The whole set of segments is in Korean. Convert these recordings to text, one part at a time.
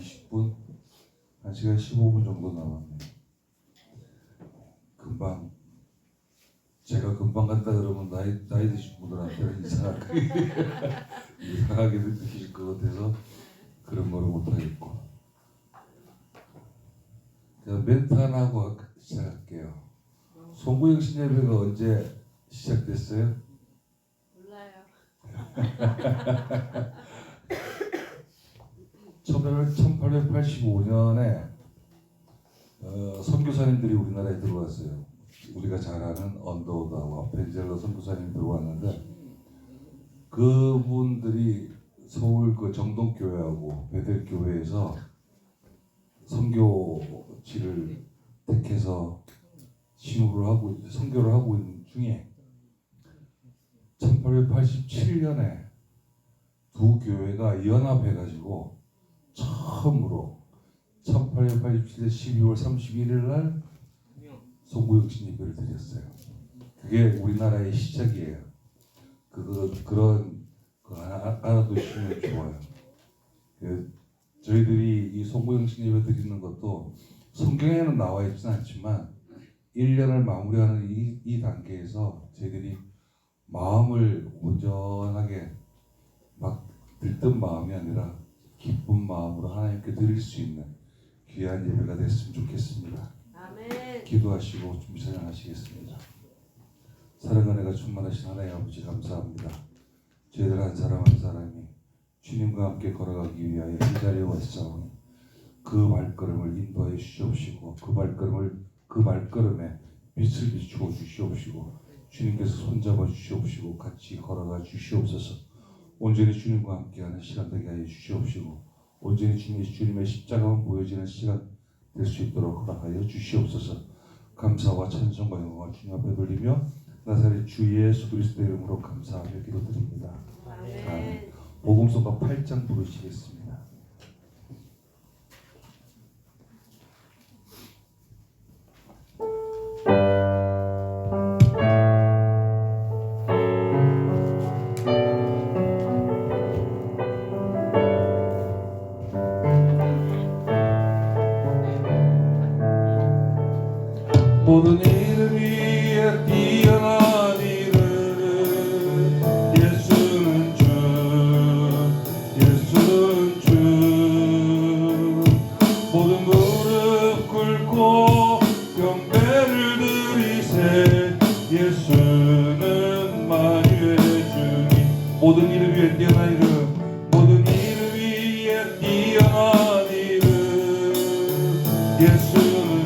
20분? 1시간 15분 정도 남았네요. 금방 제가 금방 갔다 그러면 나이 드신 분들한테는 이상하게 느끼실 것 같아서 그런 거를 못하겠고, 제가 멘트 하나 하고 시작할게요. 송구영 신예배가 언제 시작됐어요? 몰라요. 1885년에 선교사님들이 우리나라에 들어왔어요. 우리가 잘 아는 언더우드하고 벤젤러 선교사님이 들어왔는데, 그분들이 서울 그 정동교회하고 베델교회에서 선교지를 택해서 선교를 하고 있는 중에 1887년에 두 교회가 연합해가지고 처음으로 1887년 12월 31일 날 송구영 신예배를 드렸어요. 그게 우리나라의 시작이에요. 그런 거 알아두시면 좋아요. 저희들이 이 송구영 신예배 드리는 것도 성경에는 나와 있지는 않지만 1년을 마무리하는 이 단계에서 저희들이 마음을 온전하게 막 들뜬 마음이 아니라 기쁜 마음으로 하나님께 드릴 수 있는 귀한 예배가 됐으면 좋겠습니다. 아멘. 기도하시고 준비 찬양하시겠습니다. 사랑과 은혜가 충만하신 하나님 아버지 감사합니다. 저희들 한 사람 한 사람이 주님과 함께 걸어가기 위하여 이 자리에 왔사오니 그 발걸음을 인도하여 주시옵시고 그 발걸음에 빛을 비추어 주시옵시고 주님께서 손잡아 주시옵시고 같이 걸어가 주시옵소서. 온전히 주님과 함께하는 시간 되게 하여 주시옵시고 온전히 주님의 십자가만 보여지는 시간 될 수 있도록 허락하여 주시옵소서. 감사와 찬송과 영광을 주님 앞에 돌리며 나사렛 주 예수 그리스도 이름으로 감사하며 기도드립니다. 아멘. 복음서가 8장 부르시겠습니다. 모든 이름 위에 뛰어난 이름 예수는 주 모든 무릎 꿇고 경배를 드리세 예수는 만유의 주님. 모든 이름 위에 뛰어난 이름 모든 이름 위에 뛰어난 이름 예수는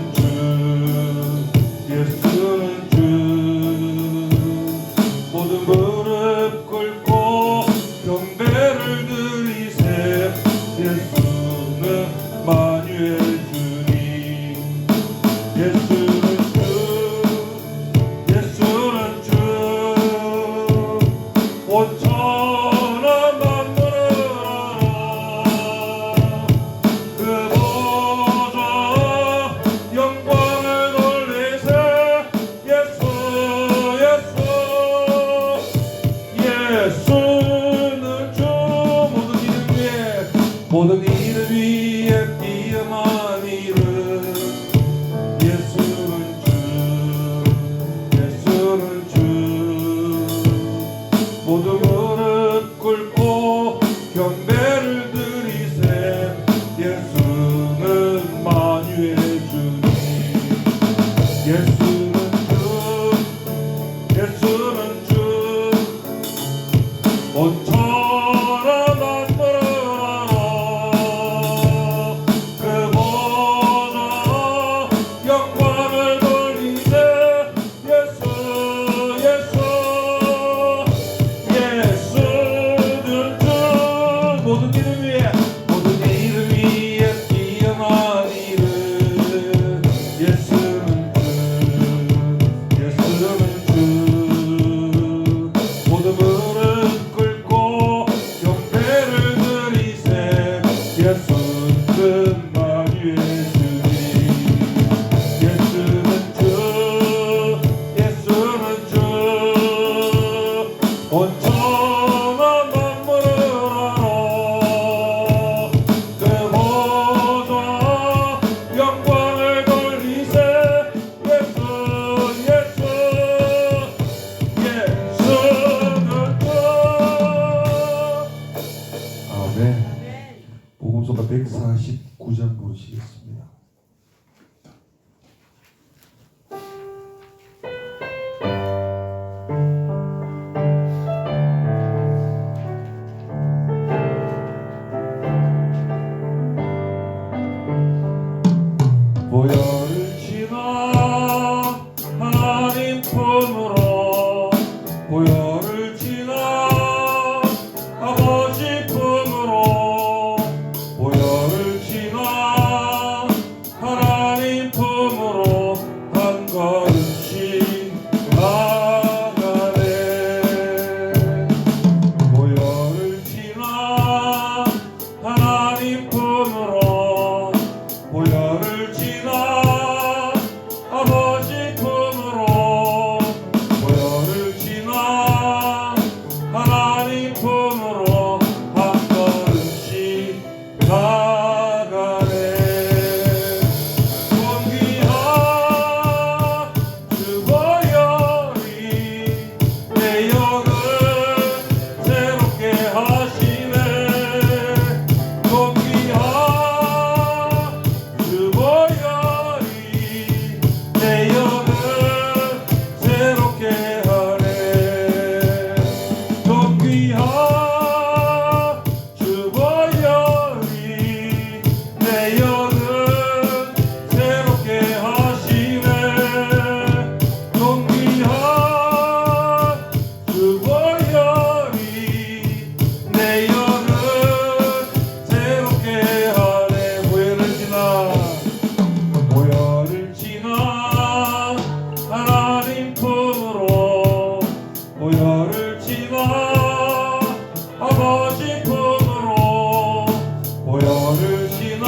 예수는 주 모든 무릎 꿇고 경배를 드리세 예수는 만유의 주님. 예수는 주 온천한 만물을 알아 그 보좌 영광을 돌리세 예수는 주 모든 이름 위에 뛰어난 이름 예수는 주 모든 무릎 꿇고 경배를 드리세 예수는 만유의 주님. 예수는 주 온천한 만물을 알아 아멘. 복음서가 149장 부르시겠습니다. 보혈을 지나 하나님 품으로 보혈을 지나 아버지 품으로 보혈을 지나 하나님 품으로 한 걸음씩 나가네. 보혈을 지나 하나님 품으로 보혈을 지나 아버지 품으로 보혈을 지나 하나님 품으로 한 걸음씩 나가네. 존귀한 주 보혈이 내 영을 새롭게 하시네. 존귀한 주 보혈이 내 영을 새롭게 하네. 존귀한 주 보혈이 내 영을 새롭게 하시네. 존귀한 주 보혈이 내 영을 새롭게 하네. 보혈을 지나 하나님 품으로 보혈을 지나 아버지 품으로 보혈을 지나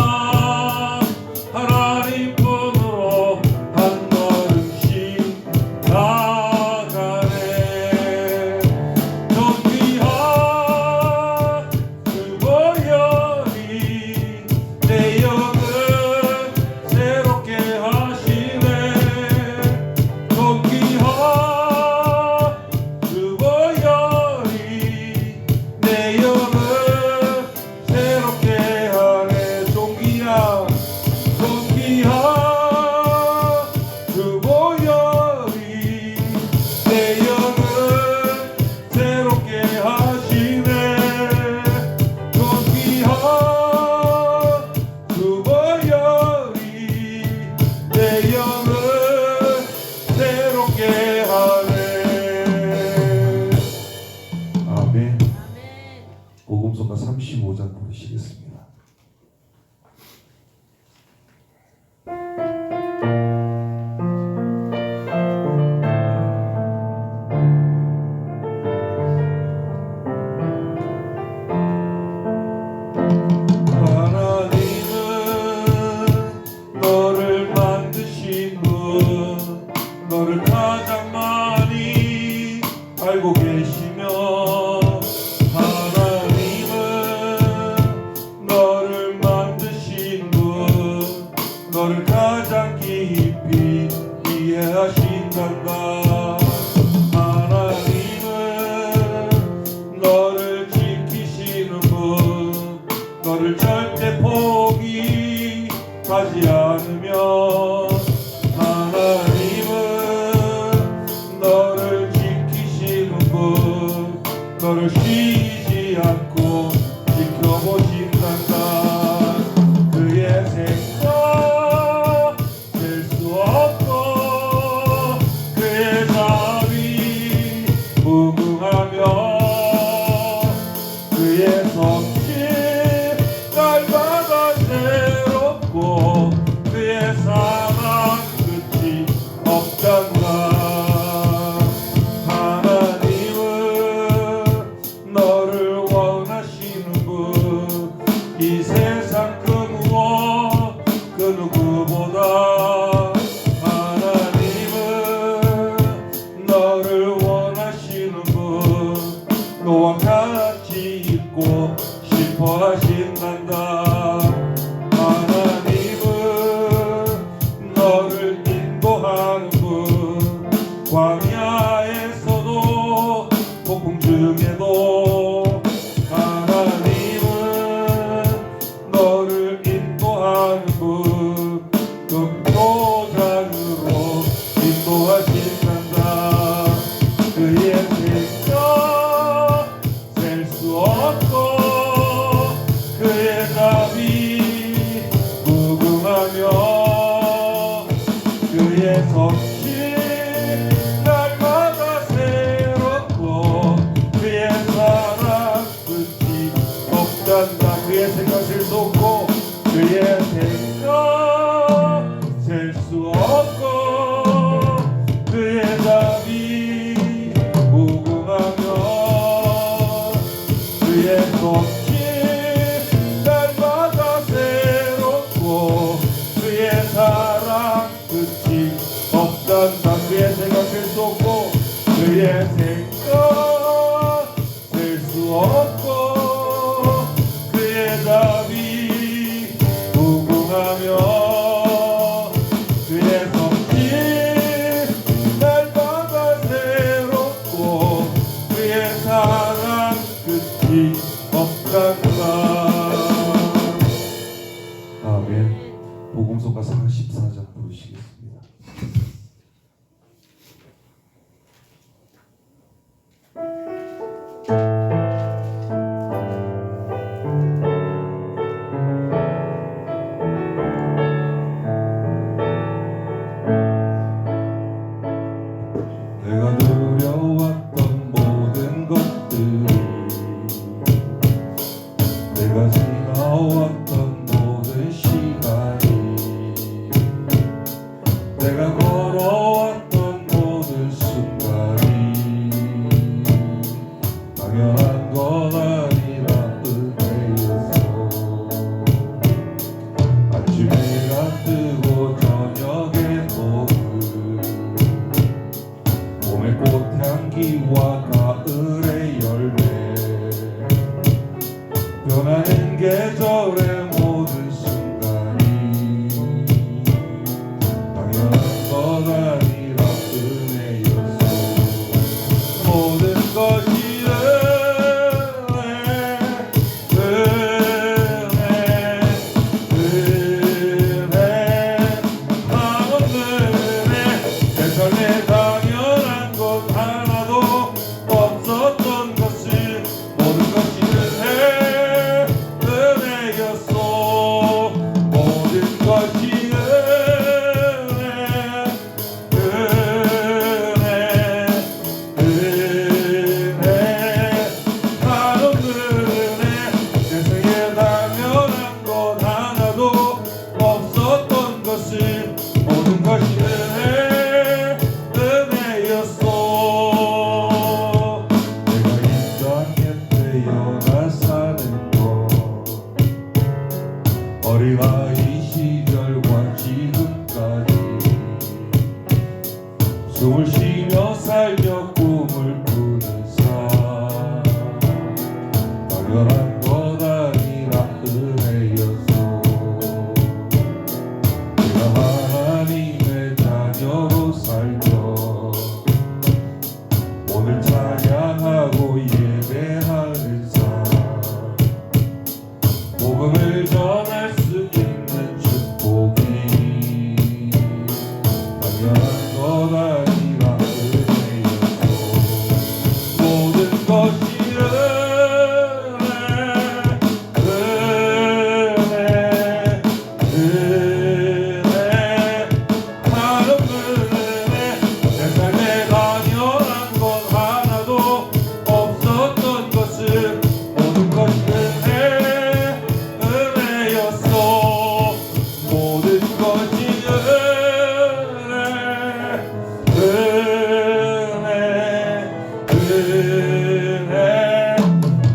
하나님 품으로 한 걸음씩 나가네. 존귀한 주 보혈이 내 영을 새롭게 하시네. 존귀한 주 보혈이 내 영을 새롭게 하네. 존귀한 주 보혈이 내 영을 새롭게 하시네. 존귀한 주 보혈이 내 영을 새롭게 하네. 아멘. 아멘. 복음서가 35장 부르시겠습니다. 하나님은 너를 만드신 분, 너를 가장 많이 알고 계시며, 하나님은 너를 만드신 분, 너를 가장 깊이 이해하신단다. 하나님은 너를 지키시는 분, 너를 절대 포기하지 않으며, 하나님은 너를 지키시는 분, 너를 쉬지 않고 지켜보신단다. 그의 생각 될 수 없고 그의 자비 무궁하며 그의 성실 날마다 새롭고 그의 사랑 끝이 없단다. 하나님은 너를 원하시는 분, 이 세상 그 무엇 그 누구보다 하나님은 너를 원하시는 분, 너와 같이 있고 싶어 하신단다. 하나님은 너를 인도하는 분, 광야에서도 폭풍 중에도 하나님은 없단다. 그의 생각을 쏟고 그의 생각 셀 수 없고 그의 답이 무궁하며 그의 솜씨 날마다 새롭고 그의 사랑 끝이 없단다. 그의 생각을 쏟고 그의 생각 셀 수 없고 그의 답이 무궁하며 그의 솜씨 날마다 새롭고 그의 사랑 끝이 없단다. 아멘. 복음서가 44장 부르시겠습니다. 내가 누려왔던 모든 것들이 내가 지나왔던 모든 시간이 내가 걸어왔던 모든 순간이 당연한 건 아니라 은혜였어. 아침에 해가 뜨고 저녁에 녹을 봄의 꽃향기와 가을의 열매 변하는 계절의 모든 순간이 당연한 건 아니라 은혜였어. 모든 것이 내 삶에 당연한 것 하나도 없었던 것을 모든 것이 은혜였어. 모든 것이 한없는 은혜. 세상에 당연한 것 하나도 없었던 것을 모든 것이 은혜였어. 내가 이 땅에 태어나 사는 것 어린아이 시절과 지금까지 숨을 쉬며 살며 꿈을 꾸는 삶 당연한 것 아니라 은혜였어. 내가 하나님의 자녀로 살며 오늘 찬양하고 예배하는 삶 복음을 전할 수 있는 축복이 당연한 것 아니라 은혜였어. 모든 것이 한없는 은혜. 내 삶에 당연한 것 하나도 없었던 것을 모든 것이 은혜였어. 모든 것이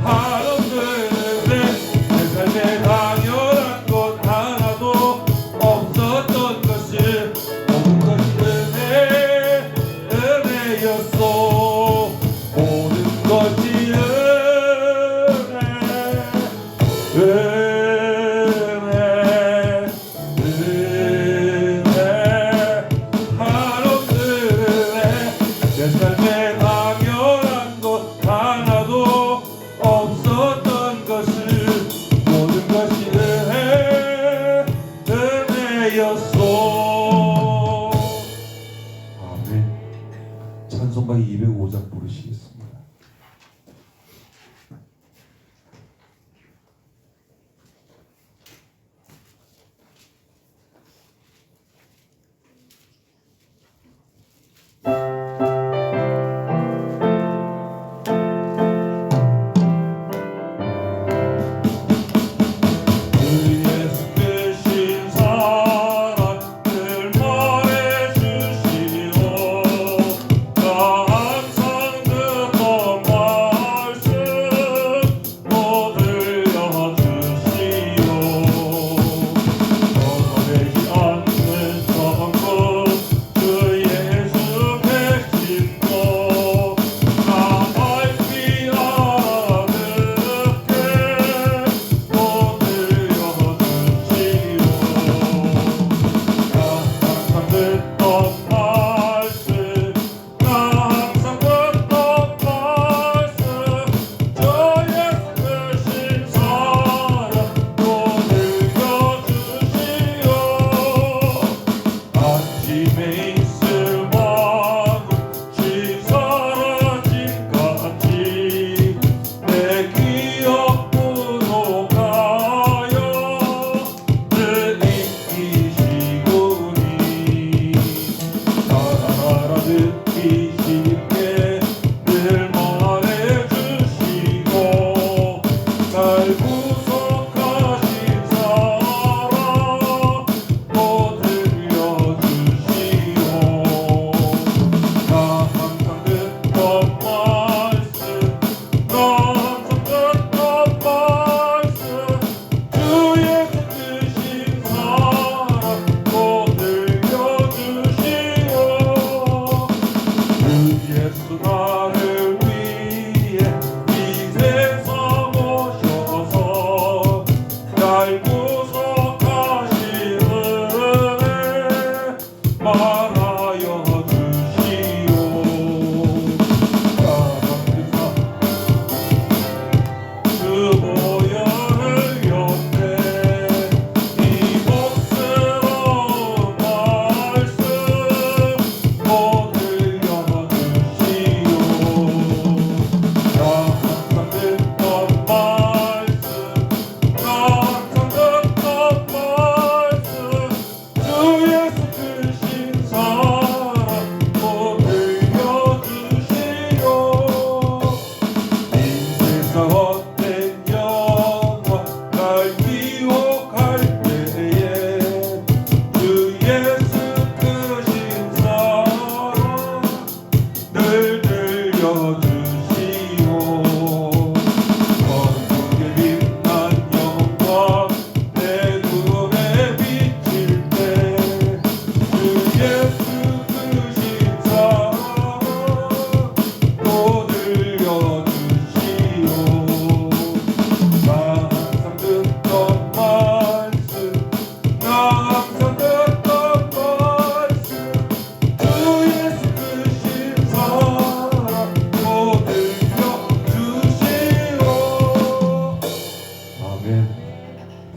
한없는 은혜. 내 삶에 당연한 것 하나도 없었던 것을 모든 것이 은혜였어. 모든 것이 한없는 은혜. 내 삶에 당연한 것 하나도 없었던 것을 모든 것이 은혜였어. 아멘. 찬송가 205장 부르시겠습니다.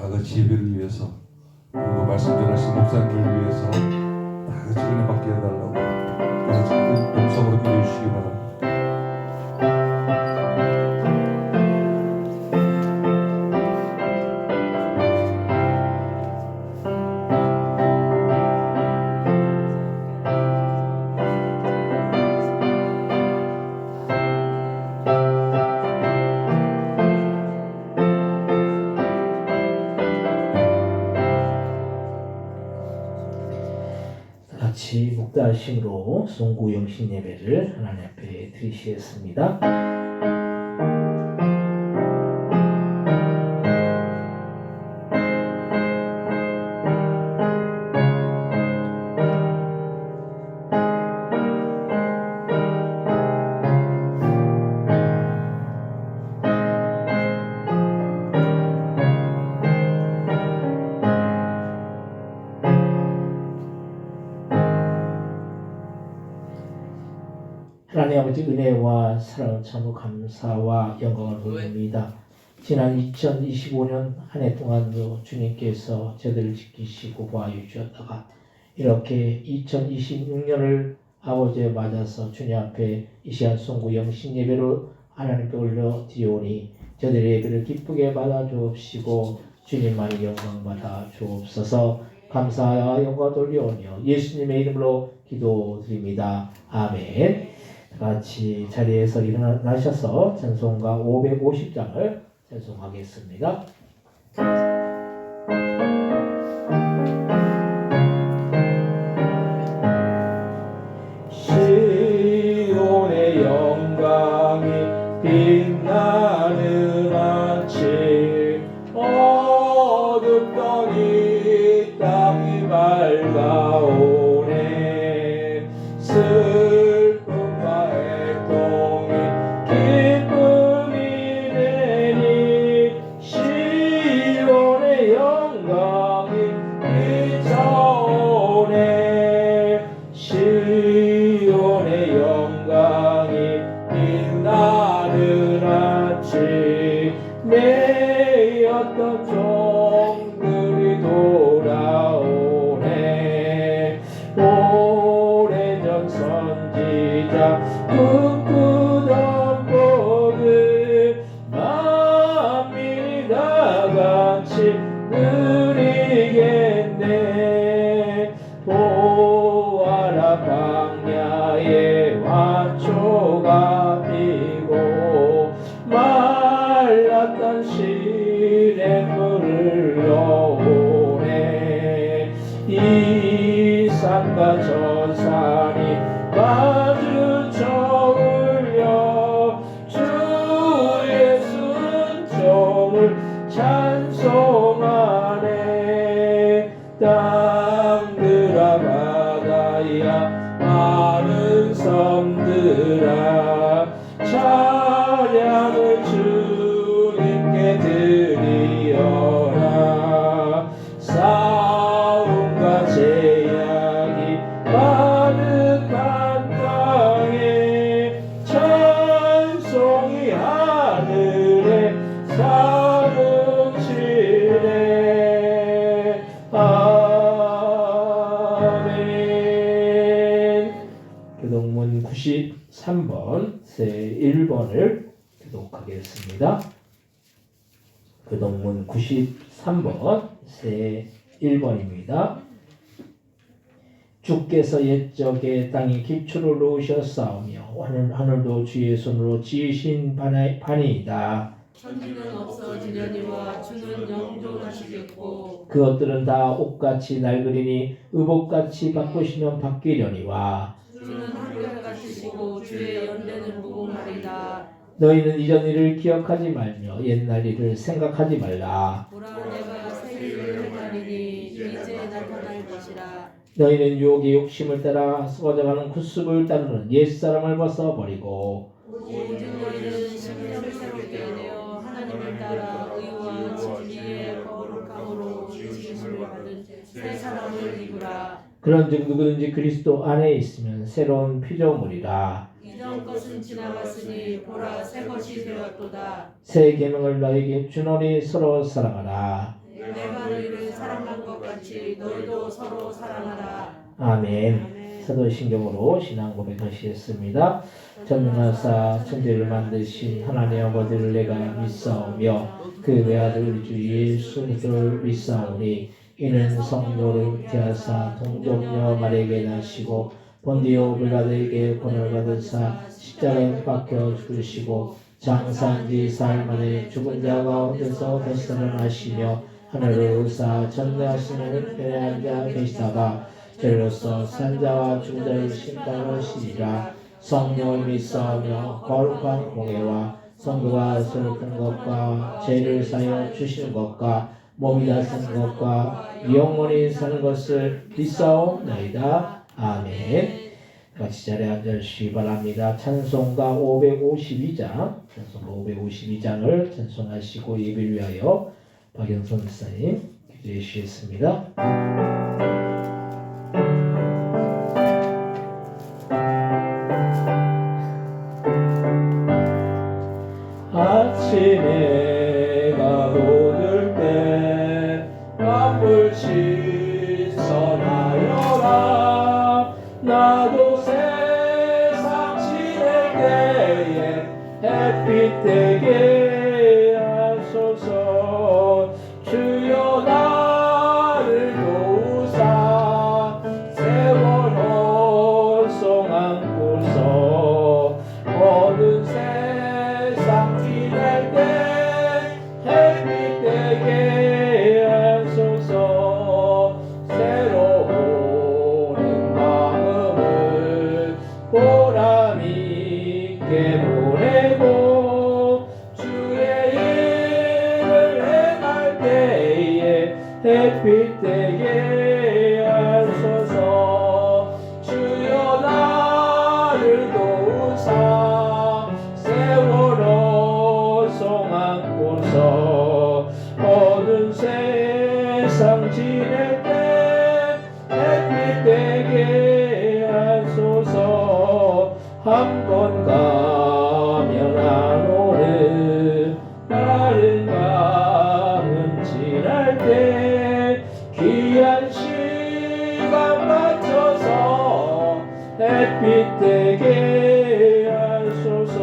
다 같이 예배를 위해서 그리고 말씀 전하신 목사님을 위해서 다 같이 은혜 받게 해달라고 다 같이 큰 동성으로 기도해 주시기 바랍니다. 같이 묵다심으로 송구영신 예배를 하나님 앞에 드리시겠습니다. 하나님 아버지 은혜와 사랑을 참으로 감사와 영광을 돌립니다. 지난 2025년 한 해 동안도 주님께서 저들을 지키시고 보호해 주셨다가 이렇게 2026년을 아버지에 맞아서 주님 앞에 이 시간 송구 영신 예배로 하나님께 올려 드리오니 저들의 예배를 기쁘게 받아 주옵시고 주님만이 영광 받아 주옵소서. 감사와 영광 돌리오며 예수님의 이름으로 기도드립니다. 아멘. 같이 자리에서 일어나셔서 찬송가 550장을 찬송하겠습니다. 시온의 영광이 빛나는 아침 어둡던 이 땅이 밝아오네. 슬픔과 애통이 기쁨이 되니 시온의 영광이 비춰오네. 시온의 영광이 빛나는 아침 내 어떤 종들이 돌아오네. 오래전 선지자 꿈꾸던 복을 만민이 다같이 누리겠네. 보아라 광야에 화초가 피고 말랐던 시냇물을 흘러오네. 이 산과 저 산이 마주쳐 울려 주의 순종을 찬송하네. 땅들아 바다야 마른 섬들아 찬양을 주님께 드리어라. 싸움과 제약이 가득한 땅에 찬송이 하늘에 사무치네. 아멘. 교동문 93번 세 1번을 교독하겠습니다. 교동문 93번 세 1번입니다. 주께서 옛적에 땅에 기초를 놓으셨사오며 하늘도 주의 손으로 지으신 바니이다. 천지는 없어지려니와 주는 영존하시겠고 그것들은 다 옷같이 낡으리니 의복같이 바꾸시면 바뀌려니와 주는 한결같으시고 주의 연대는 무궁하리다. 너희는 이전 일을 기억하지 말며 옛날 일을 생각하지 말라. 보라 내가 새 일을 행하리니 이제 나타날 것이라. 너희는 유혹의 욕심을 따라 썩어져가는 구습을 따르는 옛사람을 벗어버리고 오직 너희는 심령을 새롭게 내어 하나님을 따라 의와 진리의 거룩함으로 지으심을 받은 새 사람을 입으라. 그런즉 누구든지 그리스도 안에 있으면 새로운 피조물이라. 이전 것은 지나갔으니 보라 새 것이 되었도다. 새 계명을 너에게 주노니 서로 사랑하라. 내가 너희를 사랑한 것 같이 너희도 서로 사랑하라. 아멘. 아멘. 사도신경으로 신앙 고백하시겠습니다. 전능하사 천지를 만드신 하나님 아버지를 내가 믿사오며 그 외아들 우리 주 예수 그리스도를 믿사오니 이는 성령으로 잉태하사 동정녀 마리아에게 나시고 본디오 빌라도에게 고난을 받으사 십자가에 박혀 죽으시고 장사한 지 사흘 만에 죽은 자 가운데서 다시 살아나시며 하늘을 의사 전능하신 왼편에 앉아 계시다가 저리로서 산자와 죽은 자를 심판하시리라. 성령을 믿사오며 거룩한 공예와 성도가 서로는 것과 죄를 사여 주시는 것과 몸이 다 사는 것과 영원히 사는 것을 믿사옵나이다. 아멘. 같이 자리에 앉으시기 바랍니다. 찬송가 552장, 찬송가 552장을 찬송하시고 예배를 위하여 박영선 목사님 기도해 주시겠습니다. 아침에 해가 돋을 때 만물 신선하여라. 나도 세상 지낼 때에 햇빛 되게 하소서. 주여 나를 도우사 세월 혼성 안고서 어느 세상 지낼 때 햇빛 되게 하소서. 새로운 마음을 보람 있게 보내고 주의 일을 행할 때에 햇빛 되게 하소서. 주여 나를 도우사 세월 어송 안고서 어두운 세상 지낼 때 햇빛 되게 하소서. 한 번 가면 안 오는 마른 마음 지날 때 귀한 시간 맞춰서 햇빛 되게 하소서.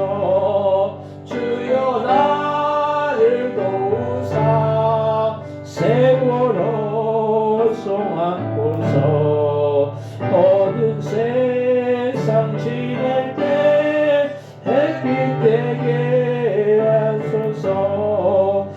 주여 나를 도우사 세월 어송 안고서 어두운 세상 지낼 때 햇빛 되게 하소서.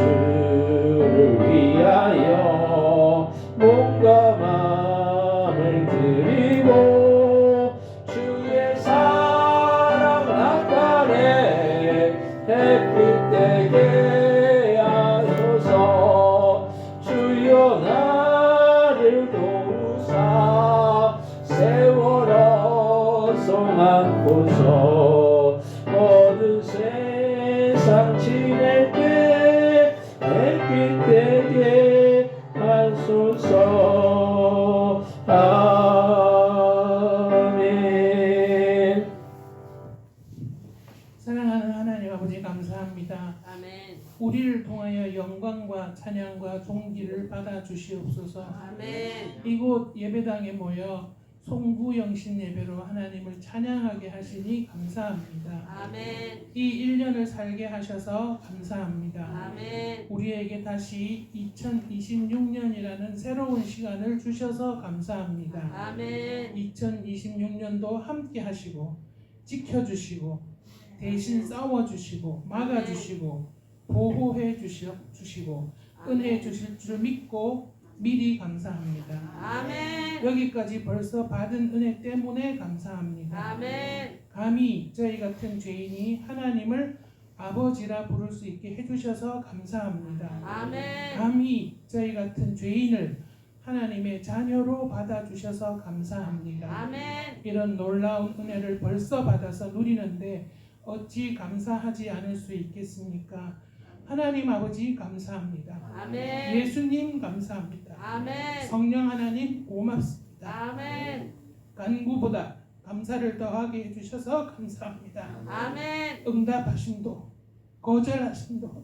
밤낮주를 위하여 몸과 마음을 드리고 주의 사랑 나타내 햇빛 되게 하소서. 주여 나를 도우사 세월 어송 안고서 어두운 세상 지낼 때 햇빛 되게 하소서. 아멘. 사랑하는 하나님 아버지 감사합니다. 아멘. 우리를 통하여 영광과 찬양과 존귀를 받아 주시옵소서. 아멘. 이곳 예배당에 모여 송구영신 예배로 하나님을 찬양하게 하시니 감사합니다. 아멘. 이 1년을 살게 하셔서 감사합니다. 아멘. 우리에게 다시 2026년이라는 새로운 시간을 주셔서 감사합니다. 아멘. 2026년도 함께 하시고 지켜주시고 대신 싸워주시고 막아주시고 보호해 주시고 은혜 주실 줄 믿고 미리 감사합니다. 아멘. 여기까지 벌써 받은 은혜 때문에 감사합니다. 아멘. 감히 저희 같은 죄인이 하나님을 아버지라 부를 수 있게 해주셔서 감사합니다. 아멘. 감히 저희 같은 죄인을 하나님의 자녀로 받아주셔서 감사합니다. 아멘. 이런 놀라운 은혜를 벌써 받아서 누리는데 어찌 감사하지 않을 수 있겠습니까? 하나님 아버지 감사합니다. 아멘. 예수님 감사합니다. 아멘. 성령 하나님 고맙습니다. 아멘. 간구보다 감사를 더하게 해주셔서 감사합니다. 아멘. 응답하심도 거절하심도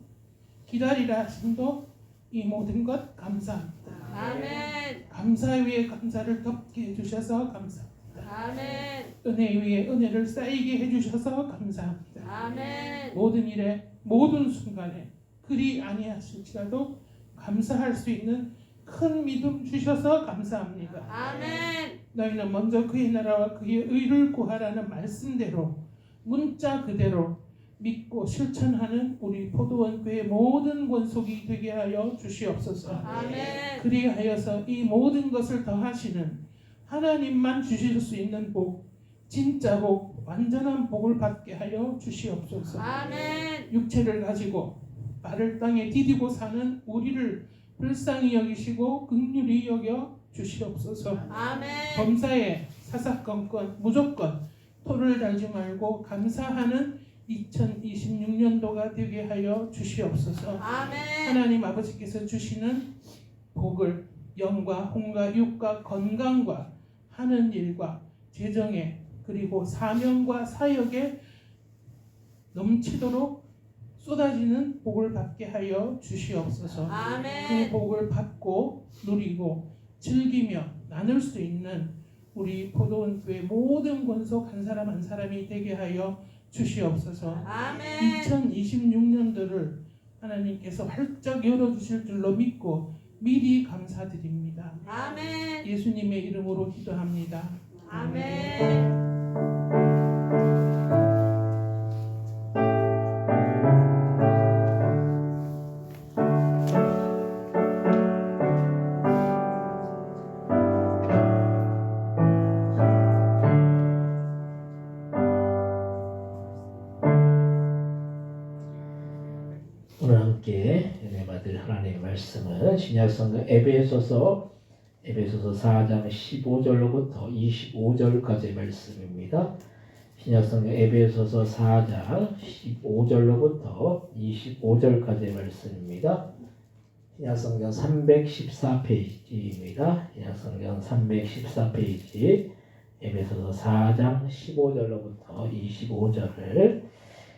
기다리라 하심도 이 모든 것 감사합니다. 아멘. 감사 위에 감사를 덮게 해주셔서 감사합니다. 아멘. 은혜 위에 은혜를 쌓이게 해주셔서 감사합니다. 아멘. 모든 일에 모든 순간에 그리 아니하실지라도 감사할 수 있는 큰 믿음 주셔서 감사합니다. 아멘. 너희는 먼저 그의 나라와 그의 의를 구하라는 말씀대로 문자 그대로 믿고 실천하는 우리 포도원 교회 모든 권속이 되게 하여 주시옵소서. 아멘. 그리하여서 이 모든 것을 더하시는 하나님만 주실 수 있는 복, 진짜 복, 완전한 복을 받게 하여 주시옵소서. 아멘. 육체를 가지고 발을 땅에 디디고 사는 우리를 불쌍히 여기시고 긍휼히 여겨 주시옵소서. 아멘. 범사에 사사건건 무조건 토를 달지 말고 감사하는 2026년도가 되게 하여 주시옵소서. 아멘. 하나님 아버지께서 주시는 복을 영과 홍과 육과 건강과 하는 일과 재정에 그리고 사명과 사역에 넘치도록 쏟아지는 복을 받게 하여 주시옵소서. 그 아멘. 복을 받고 누리고 즐기며 나눌 수 있는 우리 포도원 교회 모든 권속 한 사람 한 사람이 되게 하여 주시옵소서. 아멘. 2026년도를 하나님께서 활짝 열어주실 줄로 믿고 미리 감사드립니다. 아멘. 예수님의 이름으로 기도합니다. 아멘. 오늘 함께 은혜 받을 하나님의 말씀은 신약성경 에베소서 4장 15절로부터 25절까지의 말씀입니다. 신약성경 에베소서 4장 15절로부터 25절까지의 말씀입니다. 신약성경 314페이지입니다. 신약성경 314페이지 에베소서 4장 15절로부터 25절을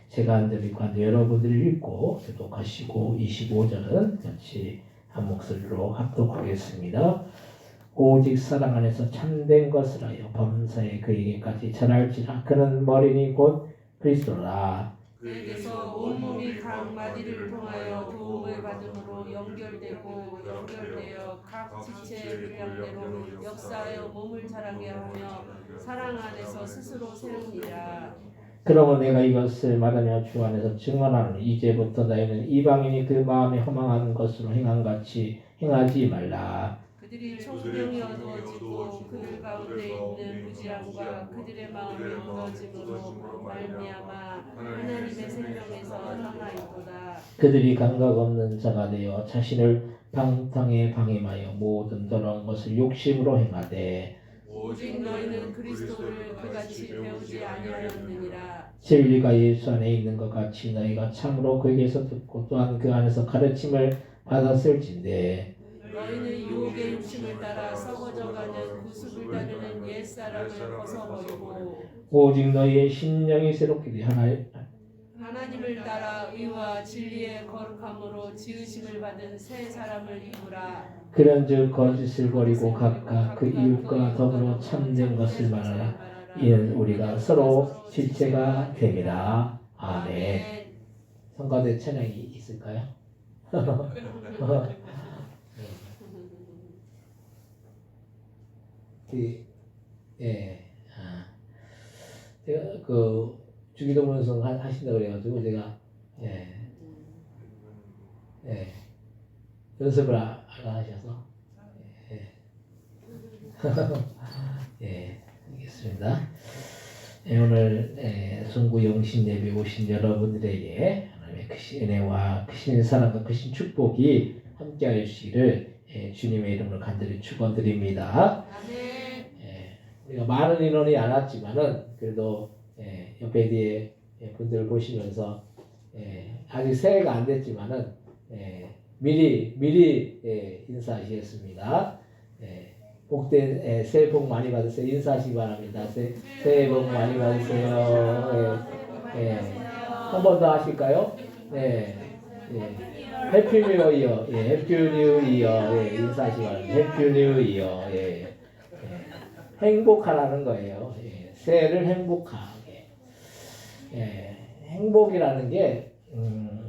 제가 한 대로 읽고 여러분들이 읽고 교독하시고 25절은 같이 한 목소리로 합독하겠습니다. 오직 사랑 안에서 참된 것을 하여 범사에 그에게까지 전할지라. 그는 머리니 곧 그리스도라. 그에게서 온몸이 각 마디를 통하여 도움을 받음으로 연결되고 연결되어 각 지체의 분량대로 역사하여 몸을 자라게 하며 사랑 안에서 스스로 세웁니다. 그러므로 내가 이것을 말하며 주 안에서 증언하노니 이제부터 너희는 이방인이 그 마음에 허망한 것으로 행함같이 행하지 말라. 그들이 총명이 어두워지고 그들 가운데 있는 무지함과 그들의 마음이 무너짐으로 말미암아 하나님의 생명에서 떠나있도다. 그들이 감각 없는 자가 되어 자신을 방탕에 방임하여 모든 더러운 것을 욕심으로 행하되 오직 너희는 그리스도를 그같이 배우지 아니하였느니라. 진리가 예수 안에 있는 것 같이 너희가 참으로 그에게서 듣고 또한 그 안에서 가르침을 받았을진데 너희는 유혹의 욕심을 따라 썩어져가는 구습을 따르는 옛사람을 벗어버리고 오직 너희의 심령이 새롭게 되 하나님을 따라 의와 진리의 거룩함으로 지으심을 받은 새 사람을 입으라. 그런즉 거짓을 버리고 각각 그 이웃과 더불어 참된 것을 말하라. 이는 우리가 서로 지체가 됨이라. 아멘. 성가대 찬양이 있을까요? 제가 그 주기도 문성 하신다고 그래가지고 제가 연습을 안 하셔서 알겠습니다. 오늘 송구 영신 예배 오신 여러분들에게 하나님의 크신 은혜와 크신 사랑과 크신 축복이 함께하여 주시기를 주님의 이름으로 간절히 축원드립니다. 아멘. 우리가 많은 인원이 안 왔지만은 그래도 옆에 뒤에 분들 보시면서 아직 새해가 안 됐지만은 미리 인사하시겠습니다. 복된 새해 복 많이 받으세요. 인사하시기 바랍니다. 새해 복 많이 받으세요. 한 번 더 하실까요? 해피 뉴 이어. 예, 해피 뉴 이어. 예, 인사하시기 바랍니다. 해피 뉴 이어. 예. 예. 행복하라는 거예요. 예, 새해를 행복하게. 예, 행복이라는 게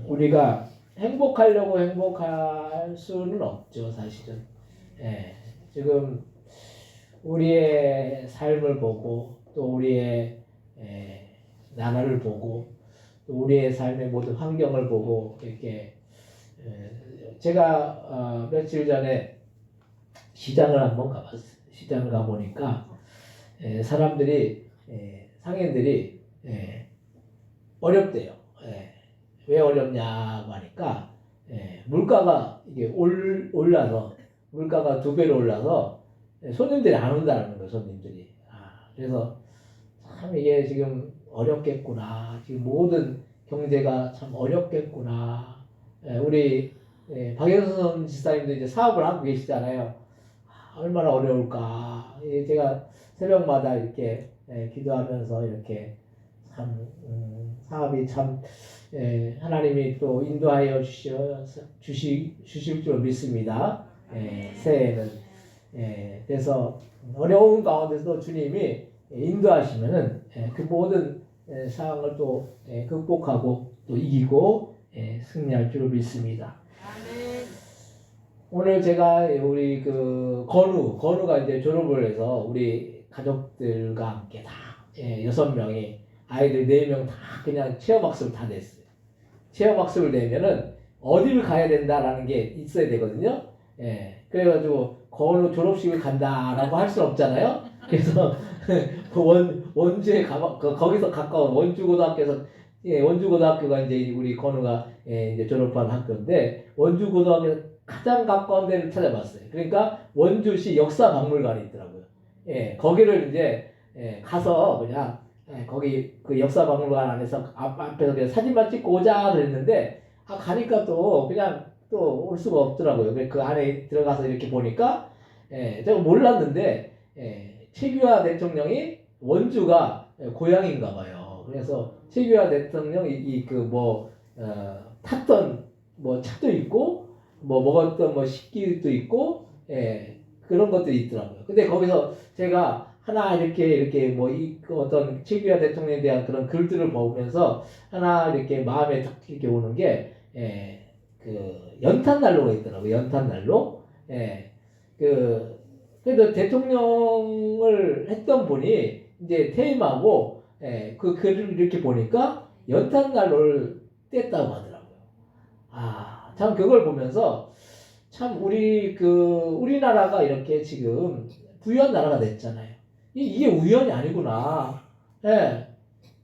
우리가 행복하려고 행복할 수는 없죠, 사실은. 예, 지금 우리의 삶을 보고 또 우리의 나라를 보고 또 우리의 삶의 모든 환경을 보고 이렇게 제가 며칠 전에 시장을 한번 가봤어요. 시장을 가보니까 사람들이 상인들이 어렵대요. 왜 어렵냐고 하니까 물가가 이게 올라서 물가가 2배로 올라서 손님들이 안 온다는 거예요. 손님들이. 그래서 참 이게 지금 어렵겠구나. 지금 모든 경제가 참 어렵겠구나. 우리 박영선 지사님도 이제 사업을 하고 계시잖아요. 얼마나 어려울까. 제가 새벽마다 이렇게 기도하면서 이렇게 참 사업이 참 하나님이 또 인도하여 주실 줄 믿습니다. 새해에는 그래서 어려운 가운데서도 주님이 인도하시면은 그 모든 상황을 또 극복하고 또 이기고 승리할 줄 믿습니다. 아멘. 오늘 제가 우리 그 건우가 이제 졸업을 해서 우리 가족들과 함께 다 6명이 아이들 4명 다 그냥 체험학습을 다 냈어요. 체험학습을 내면은 어디를 가야 된다라는 게 있어야 되거든요. 그래가지고 건우 졸업식을 간다라고 할 수는 없잖아요. 그래서 원주에 거기서 가까운 원주고등학교에서 원주고등학교가 이제 우리 건우가 이제 졸업한 학교인데 원주고등학교 가장 가까운 데를 찾아봤어요. 그러니까 원주시 역사박물관이 있더라고요. 거기를 이제 가서 그냥 거기 그 역사박물관 안에서 앞에서 그냥 사진만 찍고 오자 그랬는데 가니까 또 그냥 또 올 수가 없더라고요. 그 안에 들어가서 이렇게 보니까 제가 몰랐는데 최규하 대통령이 원주가 고향인가 봐요. 그래서 최규하 대통령이 탔던 뭐 차도 있고 먹었던 뭐 식기도 있고 그런 것들이 있더라고요. 근데 거기서 제가 하나 이렇게 그 어떤 최규하 대통령에 대한 그런 글들을 보면서 하나 이렇게 마음에 딱 이렇게 오는 게 그 연탄난로가 있더라고요. 연탄난로. 그래도 대통령을 했던 분이 이제 퇴임하고 그 글을 이렇게 보니까 연탄난로를 뗐다고 하더라고요. 참 그걸 보면서 참 우리나라가 이렇게 지금 부유한 나라가 됐잖아요. 이게 우연이 아니구나.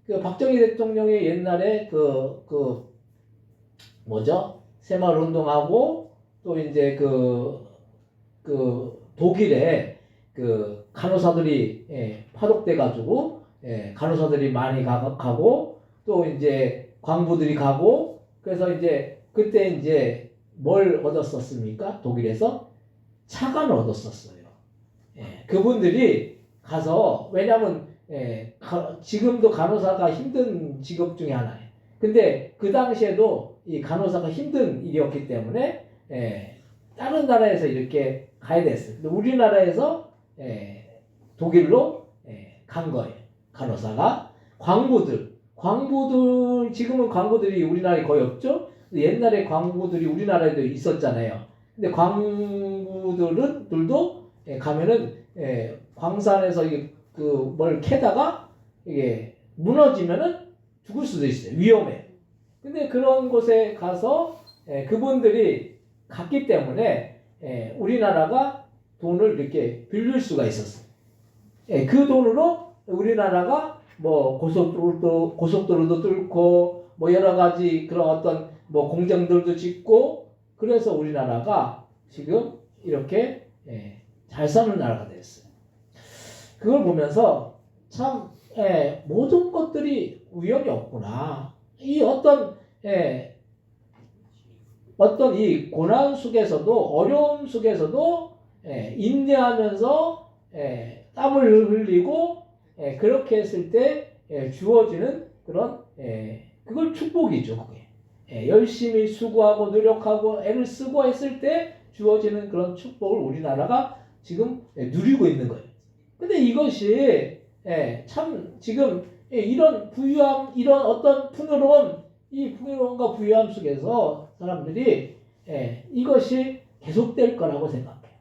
그 박정희 대통령이 옛날에 새마을 운동하고 또 이제 독일에 그 간호사들이 파독돼 가지고 간호사들이 많이 가고 또 이제 광부들이 가고 그래서 이제 그때 이제 뭘 얻었었습니까? 독일에서 차관을 얻었었어요. 그분들이 가서 왜냐하면 지금도 간호사가 힘든 직업 중에 하나예요. 근데 그 당시에도 이 간호사가 힘든 일이었기 때문에 다른 나라에서 이렇게 가야 됐어요. 근데 우리나라에서 독일로 간 거예요. 간호사가 광부들 지금은 광부들이 우리나라에 거의 없죠. 옛날에 광부들이 우리나라에도 있었잖아요. 근데 광부들도 가면은 광산에서 뭘 캐다가 이게 무너지면은 죽을 수도 있어요. 위험해. 근데 그런 곳에 가서 그분들이 갔기 때문에 우리나라가 돈을 이렇게 빌릴 수가 있었어요. 그 돈으로 우리나라가 뭐 고속도로도 뚫고 뭐 여러 가지 그런 어떤 뭐 공장들도 짓고 그래서 우리나라가 지금 이렇게 잘 사는 나라가 됐어요. 그걸 보면서 참 모든 것들이 우연이 없구나. 이 어떤 이 고난 속에서도 어려움 속에서도 인내하면서 땀을 흘리고 그렇게 했을 때 주어지는 그런 그걸 축복이죠. 그게 열심히 수고하고 노력하고 애를 쓰고 했을 때 주어지는 그런 축복을 우리나라가 지금 누리고 있는 거예요. 근데 이것이 참 지금 이런 부유함, 이런 어떤 풍요로움, 이 풍요로움과 부유함 속에서 사람들이 이것이 계속될 거라고 생각해요.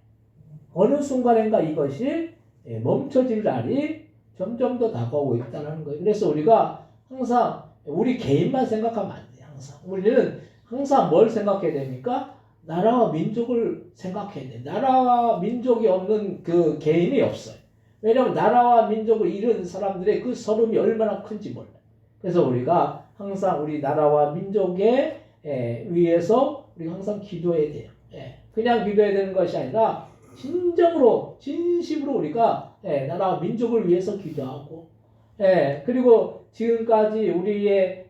어느 순간인가 이것이 멈춰질 날이 점점 더 다가오고 있다는 거예요. 그래서 우리가 항상 우리 개인만 생각하면 안 돼요. 항상 우리는 항상 뭘 생각해야 됩니까? 나라와 민족을 생각해야 돼요. 나라와 민족이 없는 그 개인이 없어요. 왜냐하면 나라와 민족을 잃은 사람들의 그 서름이 얼마나 큰지 몰라요. 그래서 우리가 항상 우리 나라와 민족에 위해서 우리가 항상 기도해야 돼요. 그냥 기도해야 되는 것이 아니라 진정으로 진심으로 우리가 나라와 민족을 위해서 기도하고 그리고 지금까지 우리의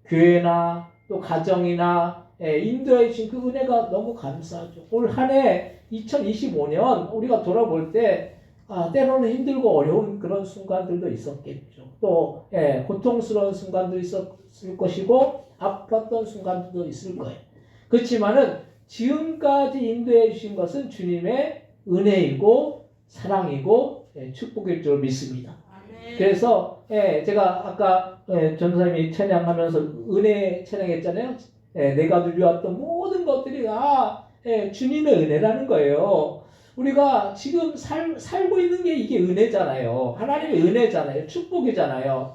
교회나 또 가정이나 인도해 주신 그 은혜가 너무 감사하죠. 올 한 해 2025년 우리가 돌아볼 때 때로는 힘들고 어려운 그런 순간들도 있었겠죠. 또 고통스러운 순간도 있었을 것이고 아팠던 순간도 있을 거예요. 그렇지만은 지금까지 인도해 주신 것은 주님의 은혜이고 사랑이고 축복일 줄 믿습니다. 그래서 제가 아까 전사님이 찬양하면서 은혜 찬양했잖아요. 내가 누려왔던 모든 것들이 주님의 은혜라는 거예요. 우리가 지금 살고 있는 게 이게 은혜잖아요. 하나님의 은혜잖아요. 축복이잖아요.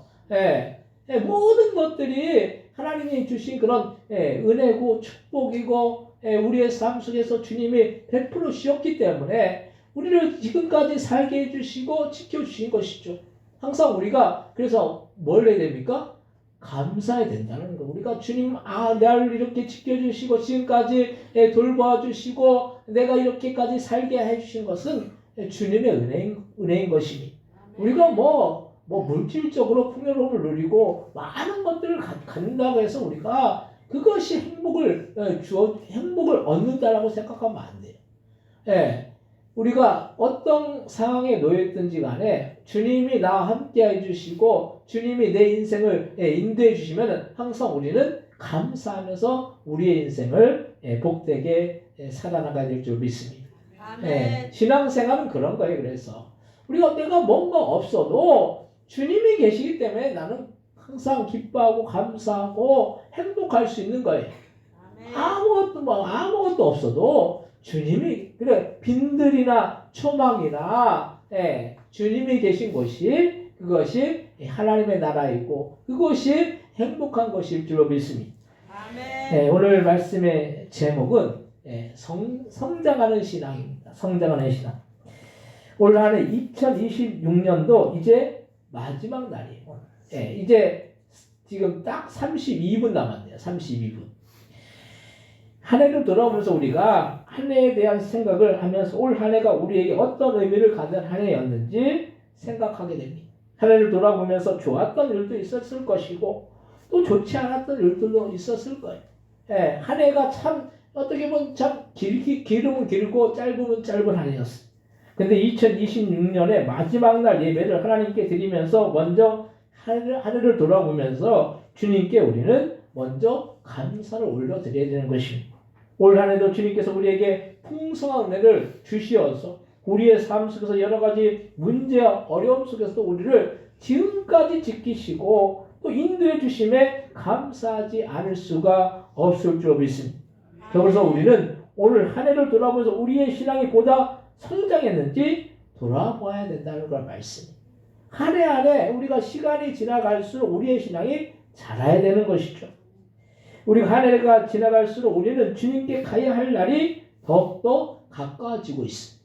모든 것들이 하나님이 주신 그런 은혜고 축복이고 우리의 삶 속에서 주님이 100% 주셨기 때문에 우리를 지금까지 살게 해주시고 지켜주신 것이죠. 항상 우리가 그래서 뭘 해야 됩니까? 감사해야 된다는 거. 우리가 주님 나를 이렇게 지켜주시고 지금까지 돌봐주시고 내가 이렇게까지 살게 해주신 것은 주님의 은혜인 것이니 우리가 뭐 물질적으로 풍요로움을 누리고 많은 것들을 갖는다고 해서 우리가 그것이 행복을 얻는다라고 생각하면 안 돼요. 우리가 어떤 상황에 놓였든지 간에 주님이 나와 함께 해주시고 주님이 내 인생을 인도해 주시면 항상 우리는 감사하면서 우리의 인생을 복되게 살아나가야 될 줄 믿습니다. 신앙생활은 그런 거예요. 그래서 우리가 내가 뭔가 없어도 주님이 계시기 때문에 나는 항상 기뻐하고 감사하고 행복할 수 있는 거예요. 아무것도 없어도 주님이 빈들이나 초막이나 주님이 계신 곳이 그것이 하나님의 나라이고 그것이 행복한 것일 줄로 믿습니다. 오늘 말씀의 제목은 성장하는 신앙입니다. 성장하는 신앙. 올 한 해 2026년도 이제 마지막 날이에요. 이제 지금 딱 32분 남았네요. 32분. 한 해를 돌아오면서 우리가 한 해에 대한 생각을 하면서 올 한 해가 우리에게 어떤 의미를 가진 한 해였는지 생각하게 됩니다. 한 해를 돌아보면서 좋았던 일도 있었을 것이고 또 좋지 않았던 일들도 있었을 거예요. 한 해가 참 어떻게 보면 참 길으면 길고 짧으면 짧은 한 해였어요. 근데 2026년의 마지막 날 예배를 하나님께 드리면서 먼저 한 해를 돌아보면서 주님께 우리는 먼저 감사를 올려드려야 되는 것입니다. 올 한 해도 주님께서 우리에게 풍성한 은혜를 주시어서 우리의 삶 속에서 여러 가지 문제와 어려움 속에서도 우리를 지금까지 지키시고 또 인도해 주심에 감사하지 않을 수가 없을 줄 믿습니다. 그래서 우리는 오늘 한 해를 돌아보면서 우리의 신앙이 보다 성장했는지 돌아봐야 된다는 걸 말씀입니다. 한 해 한 해 우리가 시간이 지나갈수록 우리의 신앙이 자라야 되는 것이죠. 우리가 한 해가 지나갈수록 우리는 주님께 가야 할 날이 더욱더 가까워지고 있습니다.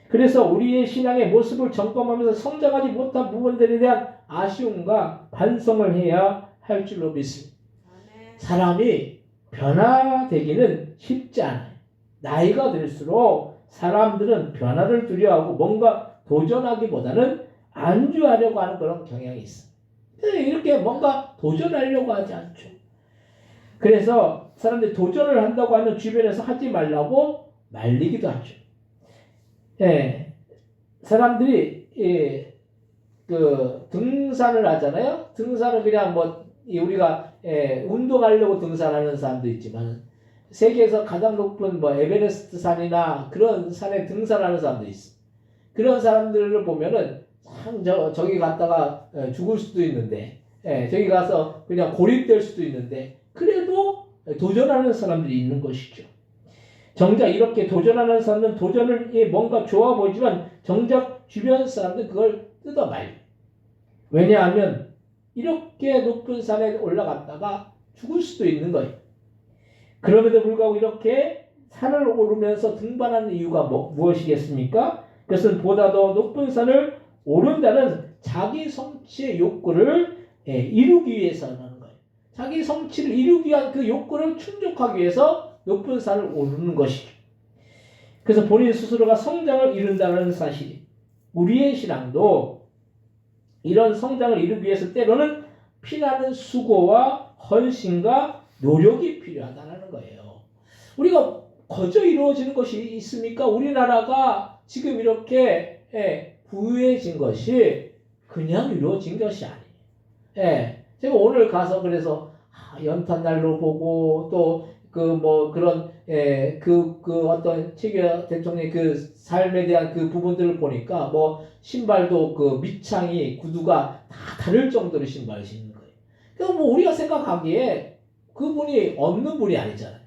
그래서 우리의 신앙의 모습을 점검하면서 성장하지 못한 부분들에 대한 아쉬움과 반성을 해야 할 줄로 믿습니다. 사람이 변화되기는 쉽지 않아요. 나이가 들수록 사람들은 변화를 두려워하고 뭔가 도전하기보다는 안주하려고 하는 그런 경향이 있어요. 이렇게 뭔가 도전하려고 하지 않죠. 그래서 사람들이 도전을 한다고 하면 주변에서 하지 말라고 말리기도 하죠. 사람들이 그 등산을 하잖아요. 등산을 그냥 우리가 운동하려고 등산하는 사람도 있지만 세계에서 가장 높은 뭐 에베레스트 산이나 그런 산에 등산하는 사람도 있어. 그런 사람들을 보면은 참 저기 갔다가 죽을 수도 있는데, 저기 가서 그냥 고립될 수도 있는데, 그래도 도전하는 사람들이 있는 것이죠. 정작 이렇게 도전하는 사람은 도전을 뭔가 좋아 보이지만 정작 주변 사람들 그걸 뜯어말려. 왜냐하면 이렇게 높은 산에 올라갔다가 죽을 수도 있는 거예요. 그럼에도 불구하고 이렇게 산을 오르면서 등반하는 이유가 무엇이겠습니까? 그것은 보다 더 높은 산을 오른다는 자기 성취의 욕구를 이루기 위해서라는 거예요. 자기 성취를 이루기 위한 그 욕구를 충족하기 위해서 높은 산을 오르는 것이죠. 그래서 본인 스스로가 성장을 이룬다는 사실이, 우리의 신앙도 이런 성장을 이루기 위해서 때로는 피나는 수고와 헌신과 노력이 필요하다는 거예요. 우리가 거저 이루어지는 것이 있습니까? 우리나라가 지금 이렇게 부유해진 것이 그냥 이루어진 것이 아니에요. 제가 오늘 가서 그래서 연탄난로 보고 또 그런 어떤 최규하 대통령의 그 삶에 대한 그 부분들을 보니까 뭐 신발도 그 밑창이 구두가 다 다를 정도로 신발을 신는 거예요. 그러니까 뭐 우리가 생각하기에 그분이 없는 분이 아니잖아요.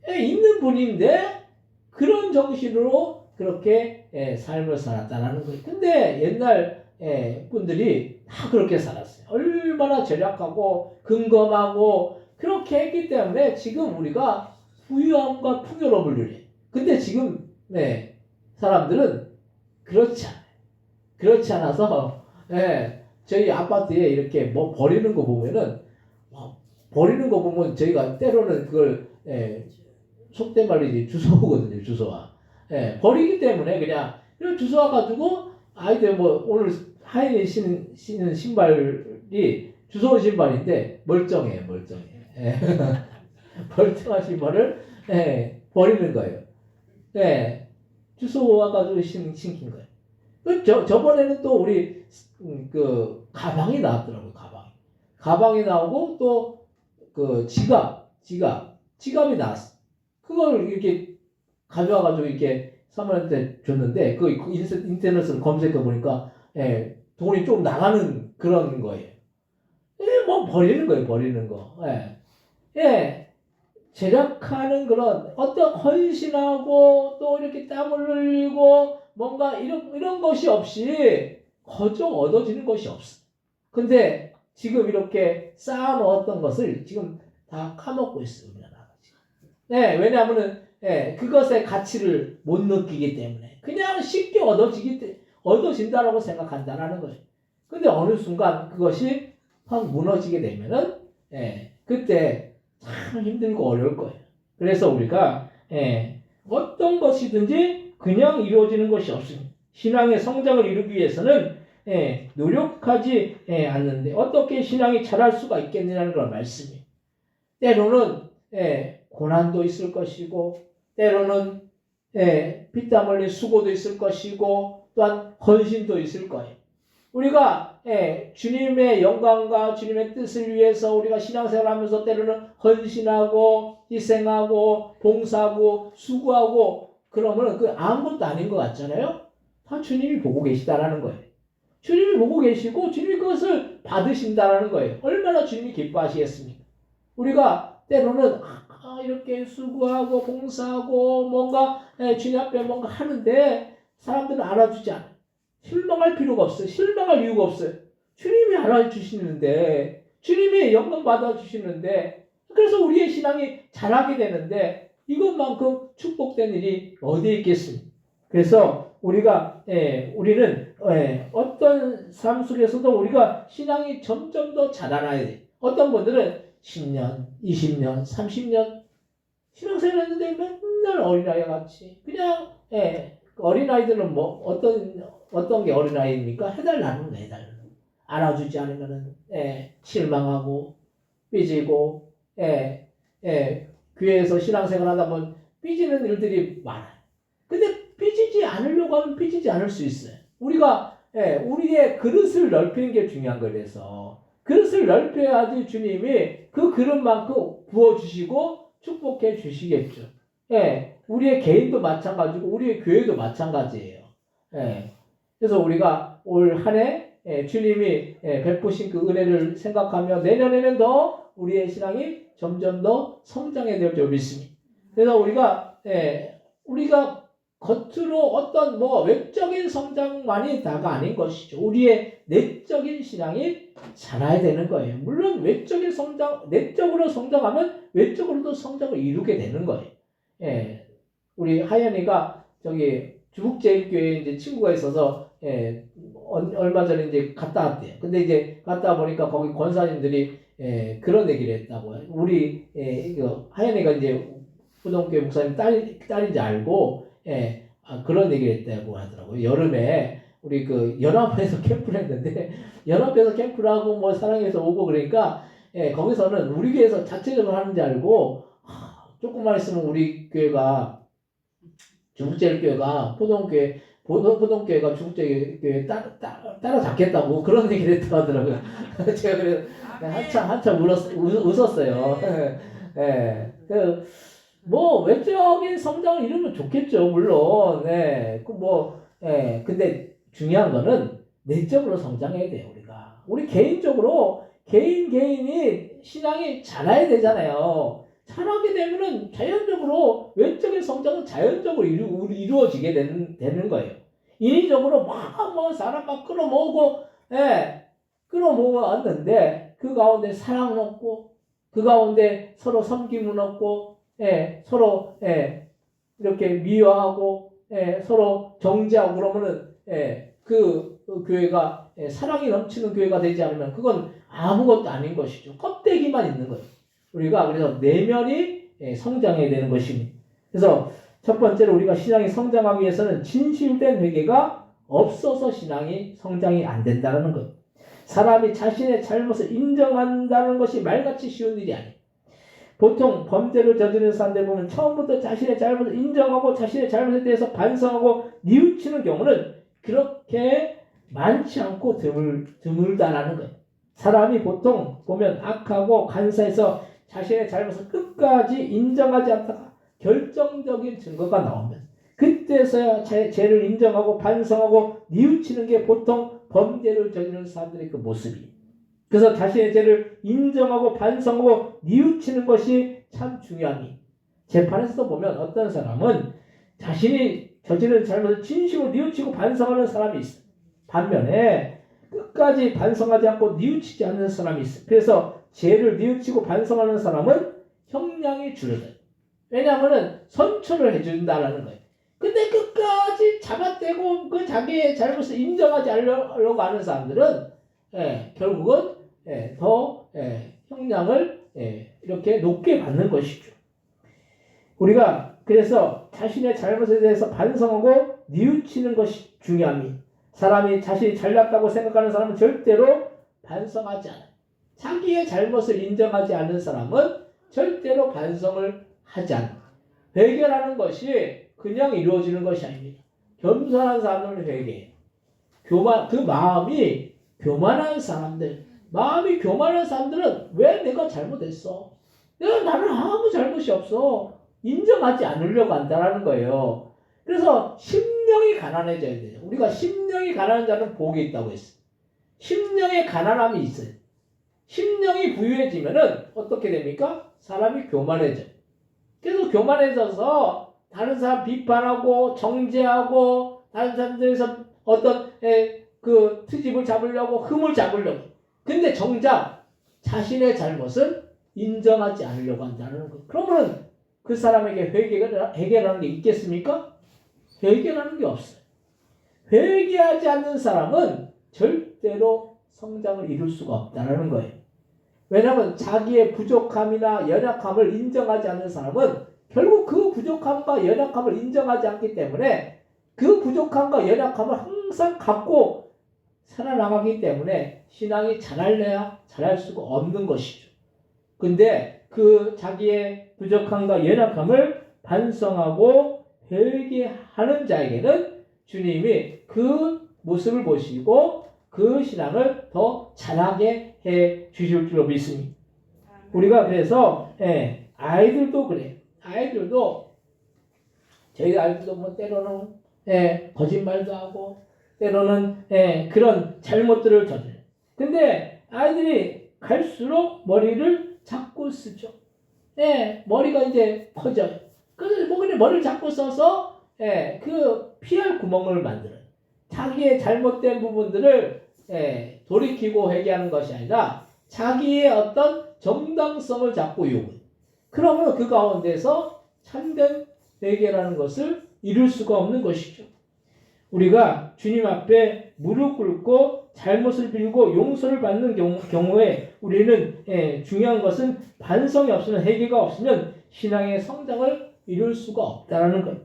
있는 분인데 그런 정신으로 그렇게 삶을 살았다라는 거예요. 근데 옛날 분들이 다 그렇게 살았어요. 얼마나 절약하고 근검하고 그렇게 했기 때문에 지금 우리가 부유함과 풍요로움을 누려요. 근데 지금 사람들은 그렇지 않아요. 그렇지 않아서 저희 아파트에 이렇게 뭐 버리는 거 보면은 저희가 때로는 그걸 속된 말로 이제 주워오거든요. 주워와. 버리기 때문에 그냥 주워와 가지고 아이들 뭐 오늘 하인이 신는 신발이 주워온 신발인데 멀쩡해. 멀쩡한 신발을 버리는 거예요. 주워와 가지고 신긴 거예요. 저번에는 또 우리 그 가방이 나왔더라고요. 가방이 나오고 또 그 지갑이 나왔어. 그걸 이렇게 가져와가지고 이렇게 사모님한테 줬는데 그 인터넷을 검색해 보니까 돈이 좀 나가는 그런 거예요. 뭐 버리는 거. 절약하는 그런 어떤 헌신하고 또 이렇게 땀을 흘리고 뭔가 이런 것이 없이 거저 얻어지는 것이 없어. 근데 지금 이렇게 쌓아놓았던 것을 지금 다 까먹고 있어요. 왜냐하면은 그것의 가치를 못 느끼기 때문에 그냥 쉽게 얻어진다라고 생각한다라는 거예요. 근데 어느 순간 그것이 확 무너지게 되면은 그때 참 힘들고 어려울 거예요. 그래서 우리가 어떤 것이든지 그냥 이루어지는 것이 없습니다. 신앙의 성장을 이루기 위해서는 노력하지 않는데 어떻게 신앙이 자랄 수가 있겠느냐는 걸 말씀이에요. 때로는 고난도 있을 것이고 때로는 피땀 흘린 수고도 있을 것이고 또한 헌신도 있을 거예요. 우리가 주님의 영광과 주님의 뜻을 위해서 우리가 신앙생활하면서 때로는 헌신하고 희생하고 봉사하고 수고하고 그러면 그 아무것도 아닌 것 같잖아요. 다 주님이 보고 계시다라는 거예요. 주님이 보고 계시고 주님이 그것을 받으신다라는 거예요. 얼마나 주님이 기뻐하시겠습니까? 우리가 때로는 이렇게 수고하고 봉사하고 뭔가 주님 앞에 뭔가 하는데 사람들은 알아주지 않아요. 실망할 필요가 없어요. 실망할 이유가 없어요. 주님이 알아주시는데 주님이 영광 받아주시는데 그래서 우리의 신앙이 자라게 되는데 이것만큼 축복된 일이 어디에 있겠습니까? 그래서 우리는 어떤 삶 속에서도 우리가 신앙이 점점 더 자라나야 돼. 어떤 분들은 10년, 20년, 30년 신앙생활 했는데 맨날 어린아이 같이 그냥 어린아이들은 뭐 어떤 게 어린아이입니까? 해달라는 거 해달라는 거. 알아주지 않으면은 실망하고 삐지고 교회에서 신앙생활 하다 보면 삐지는 일들이 많아요. 근데 삐지지 않으려고 하면 삐지지 않을 수 있어요. 우리가 우리의 그릇을 넓히는 게 중요한 거라서 그릇을 넓혀야지 주님이 그 그릇만큼 부어주시고 축복해 주시겠죠. 예, 우리의 개인도 마찬가지고 우리의 교회도 마찬가지예요. 예, 그래서 우리가 올 한 해 주님이 베푸신 그 은혜를 생각하며 내년에는 더 우리의 신앙이 점점 더 성장해야 될 줄 믿습니다. 그래서 우리가 겉으로 어떤 외적인 성장만이 다가 아닌 것이죠. 우리의 내적인 신앙이 자라야 되는 거예요. 물론 외적인 성장, 내적으로 성장하면 외적으로도 성장을 이루게 되는 거예요. 예, 우리 하연이가 저기 주북제일교회에 이제 친구가 있어서 얼마 전에 이제 갔다 왔대요. 근데 이제 갔다 보니까 거기 권사님들이 그런 얘기를 했다고요. 우리 하연이가 이제 부동교회 목사님 딸인지 알고 그런 얘기를 했다고 하더라고요. 여름에 우리 그 연합회에서 캠프를 했는데 연합회에서 캠프를 하고 사랑해서 오고 그러니까 거기서는 우리 교회에서 자체적으로 하는지 알고 조금만 있으면 우리 교회가 주북제일교회가 포동교회가 주북제일교회 따라잡겠다고 그런 얘기를 했다고 하더라고요. 제가 그래서 한참 웃었어요. 외적인 성장을 이루면 좋겠죠, 물론. 근데 중요한 거는 내적으로 성장해야 돼요, 우리가. 우리 개인적으로, 개인이 신앙이 자라야 되잖아요. 자라게 되면은 자연적으로 외적인 성장은 자연적으로 이루어지게 되는 거예요. 인위적으로 사람 막 끌어모으고 왔는데, 그 가운데 사랑은 없고, 그 가운데 서로 섬김은 없고, 서로 이렇게 미워하고 서로 정죄하고 그러면은 그 교회가 사랑이 넘치는 교회가 되지 않으면 그건 아무것도 아닌 것이죠. 껍데기만 있는 거예요. 우리가 그래서 내면이 성장해야 되는 것입니다. 그래서 첫 번째로 우리가 신앙이 성장하기 위해서는 진실된 회개가 없어서 신앙이 성장이 안 된다는 것. 사람이 자신의 잘못을 인정한다는 것이 말같이 쉬운 일이 아니에요. 보통 범죄를 저지르는 사람들 보면 처음부터 자신의 잘못을 인정하고 자신의 잘못에 대해서 반성하고 뉘우치는 경우는 그렇게 많지 않고 드물다라는 거예요. 사람이 보통 보면 악하고 간사해서 자신의 잘못을 끝까지 인정하지 않다가 결정적인 증거가 나오면 그때서야 죄를 인정하고 반성하고 뉘우치는 게 보통 범죄를 저지르는 사람들의 그 모습이에요. 그래서 자신의 죄를 인정하고 반성하고 뉘우치는 것이 참 중요합니다. 재판에서도 보면 어떤 사람은 자신이 저지른 잘못을 진심으로 뉘우치고 반성하는 사람이 있어요. 반면에 끝까지 반성하지 않고 뉘우치지 않는 사람이 있어요. 그래서 죄를 뉘우치고 반성하는 사람은 형량이 줄어들어요. 왜냐하면 선처를 해준다라는 거예요. 근데 끝까지 잡아떼고 그 자기의 잘못을 인정하지 않으려고 하는 사람들은 결국은 더 형량을 이렇게 높게 받는 것이죠. 우리가 그래서 자신의 잘못에 대해서 반성하고 뉘우치는 것이 중요합니다. 사람이 자신이 잘났다고 생각하는 사람은 절대로 반성하지 않아요. 자기의 잘못을 인정하지 않는 사람은 절대로 반성을 하지 않아요. 회개라는 것이 그냥 이루어지는 것이 아닙니다. 겸손한 사람들은 회개해요. 그 마음이 교만한 사람들은 왜 내가 잘못했어? 나는 아무 잘못이 없어. 인정하지 않으려고 한다는 거예요. 그래서 심령이 가난해져야 돼요. 우리가 심령이 가난한 자는 복이 있다고 했어요. 심령의 가난함이 있어요. 심령이 부유해지면은 어떻게 됩니까? 사람이 교만해져요. 그래서 교만해져서 다른 사람 비판하고 정죄하고 다른 사람들에서 어떤 그 트집을 잡으려고 흠을 잡으려고. 근데 정작 자신의 잘못을 인정하지 않으려고 한다는 것. 그러면 그 사람에게 회개라는 게 있겠습니까? 회개라는 게 없어요. 회개하지 않는 사람은 절대로 성장을 이룰 수가 없다는 거예요. 왜냐하면 자기의 부족함이나 연약함을 인정하지 않는 사람은 결국 그 부족함과 연약함을 인정하지 않기 때문에 그 부족함과 연약함을 항상 갖고 살아나가기 때문에 신앙이 자랄래야 자랄 수가 없는 것이죠. 근데 그 자기의 부족함과 연약함을 반성하고 회개하는 자에게는 주님이 그 모습을 보시고 그 신앙을 더 자라게 해 주실 줄로 믿습니다. 우리가 그래서 아이들도 그래요. 아이들도 저희 아이들도 뭐 때로는 거짓말도 하고 때로는 그런 잘못들을 저질러요. 근데 아이들이 갈수록 머리를 자꾸 쓰죠. 머리가 이제 커져요. 그래서 뭐 그냥 머리를 자꾸 써서 그 피할 구멍을 만들어요. 자기의 잘못된 부분들을 돌이키고 회개하는 것이 아니라 자기의 어떤 정당성을 자꾸 요구해요. 그러면 그 가운데서 참된 회개라는 것을 이룰 수가 없는 것이죠. 우리가 주님 앞에 무릎 꿇고 잘못을 빌고 용서를 받는 경우에 우리는 중요한 것은 반성이 없으면 회개가 없으면 신앙의 성장을 이룰 수가 없다는 것.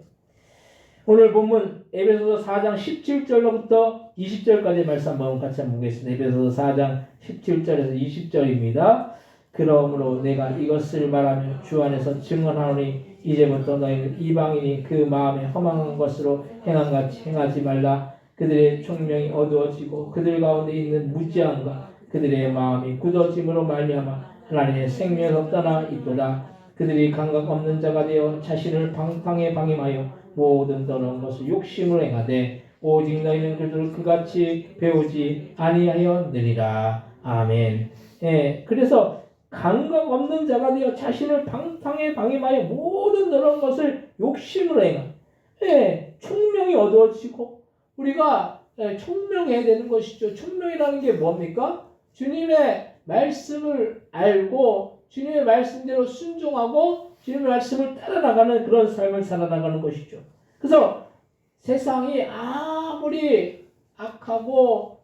오늘 본문 에베소서 4장 17절로부터 20절까지 말씀 한번 같이 한번 보겠습니다. 에베소서 4장 17절에서 20절입니다. 그러므로 내가 이것을 말하며 주 안에서 증언하노니 이제부터 너희는 이방인이 그 마음에 허망한 것으로 행한같이 행하지 말라. 그들의 총명이 어두워지고 그들 가운데 있는 무지함과 그들의 마음이 굳어짐으로 말미암아 하나님의 생명에서 떠나 있도다. 그들이 감각 없는 자가 되어 자신을 방탕에 방임하여 모든 더러운 것을 욕심으로 행하되 오직 너희는 그들을 그같이 배우지 아니하였느니라. 아멘. 그래서 감각 없는 자가 되어 자신을 방탕에 방임하여 모든 더러운 것을 욕심으로 행하. 총명이 어두워지고 우리가 총명해야 되는 것이죠. 총명이라는 게 뭡니까? 주님의 말씀을 알고 주님의 말씀대로 순종하고 주님의 말씀을 따라나가는 그런 삶을 살아나가는 것이죠. 그래서 세상이 아무리 악하고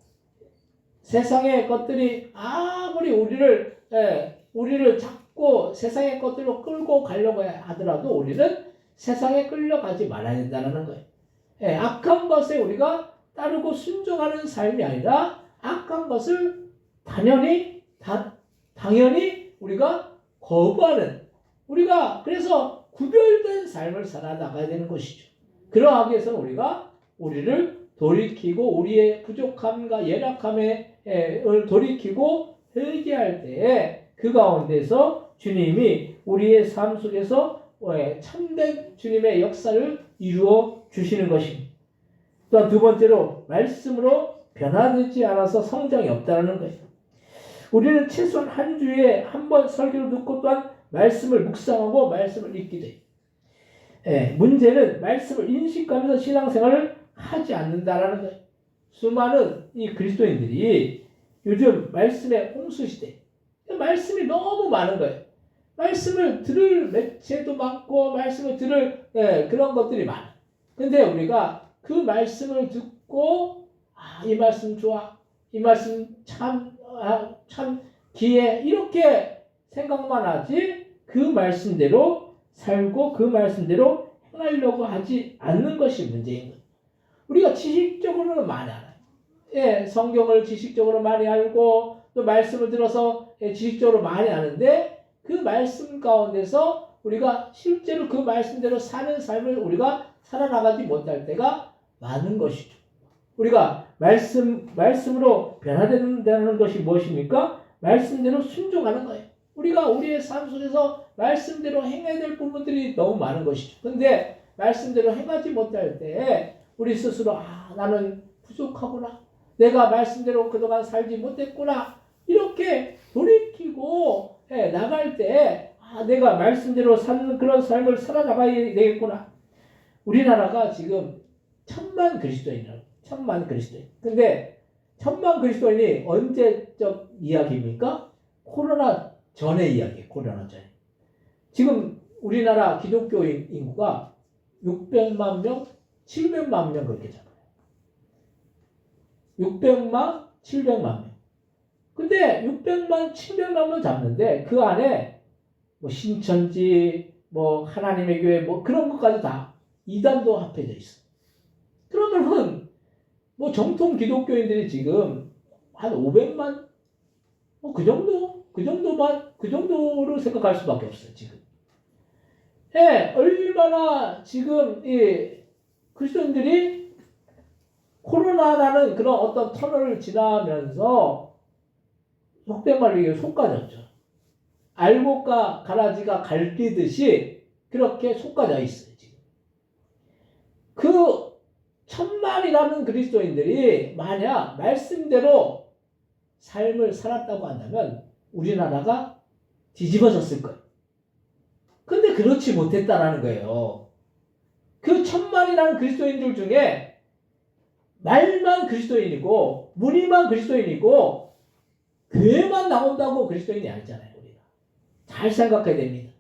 세상의 것들이 아무리 우리를 자꾸 세상의 것들로 끌고 가려고 하더라도 우리는 세상에 끌려가지 말아야 된다는 거예요. 악한 것에 우리가 따르고 순종하는 삶이 아니라 악한 것을 당연히 우리가 거부하는 우리가 그래서 구별된 삶을 살아나가야 되는 것이죠. 그러하기 위해서는 우리가 우리를 돌이키고 우리의 부족함과 연약함을 돌이키고 회개할 때에 그 가운데서 주님이 우리의 삶 속에서 참된 주님의 역사를 이루어 주시는 것입니다. 또한 두 번째로 말씀으로 변화되지 않아서 성장이 없다는 거예요. 우리는 최소한 한 주에 한 번 설교를 듣고 또한 말씀을 묵상하고 말씀을 읽게 돼요. 문제는 말씀을 인식하면서 신앙생활을 하지 않는다라는 거예요. 수많은 이 그리스도인들이 요즘 말씀의 홍수시대 말씀이 너무 많은 거예요. 말씀을 들을 매체도 많고 말씀을 들을 그런 것들이 많아. 근데 우리가 그 말씀을 듣고 이 말씀 좋아. 이 말씀 참 기해. 이렇게 생각만 하지 그 말씀대로 살고 그 말씀대로 행하려고 하지 않는 것이 문제인 거예요. 우리가 지식적으로는 많이 알아요. 성경을 지식적으로 많이 알고 또 말씀을 들어서 지식적으로 많이 아는데 그 말씀 가운데서 우리가 실제로 그 말씀대로 사는 삶을 우리가 살아나가지 못할 때가 많은 것이죠. 우리가 말씀으로 변화된다는 것이 무엇입니까? 말씀대로 순종하는 거예요. 우리가 우리의 삶 속에서 말씀대로 행해야 될 부분들이 너무 많은 것이죠. 그런데 말씀대로 행하지 못할 때 우리 스스로 나는 부족하구나. 내가 말씀대로 그동안 살지 못했구나. 이렇게 돌이키고 나갈 때 내가 말씀대로 사는 그런 삶을 살아나가야 되겠구나. 우리나라가 지금 1000만 그리스도인이라고. 1000만 그리스도인. 근데 1000만 그리스도인이 언제적 이야기입니까? 코로나 전의 이야기예요. 코로나 전에. 지금 우리나라 기독교인 인구가 600만 명, 700만 명 그렇게 잡아요. 600만, 700만 명. 근데 600만, 700만 명 잡는데 그 안에 뭐 신천지, 뭐 하나님의 교회 뭐 그런 것까지 다 이단도 합해져 있어. 그러면은 뭐 정통 기독교인들이 지금 한 500만 뭐 그 정도로 생각할 수밖에 없어요, 지금. 얼마나 지금 이 그리스도인들이 코로나라는 그런 어떤 터널을 지나면서 속된 말로 이게 속가졌죠. 알곡과 가라지가 갈리듯이 그렇게 속가져 있어요. 지금 그 천만이라는 그리스도인들이 만약 말씀대로 삶을 살았다고 한다면 우리나라가 뒤집어졌을 거예요. 근데 그렇지 못했다라는 거예요. 그 천만이라는 그리스도인들 중에 말만 그리스도인이고 무늬만 그리스도인이고 교회만 나온다고 그리스도인이 아니잖아요. 우리가 잘 생각해야 됩니다.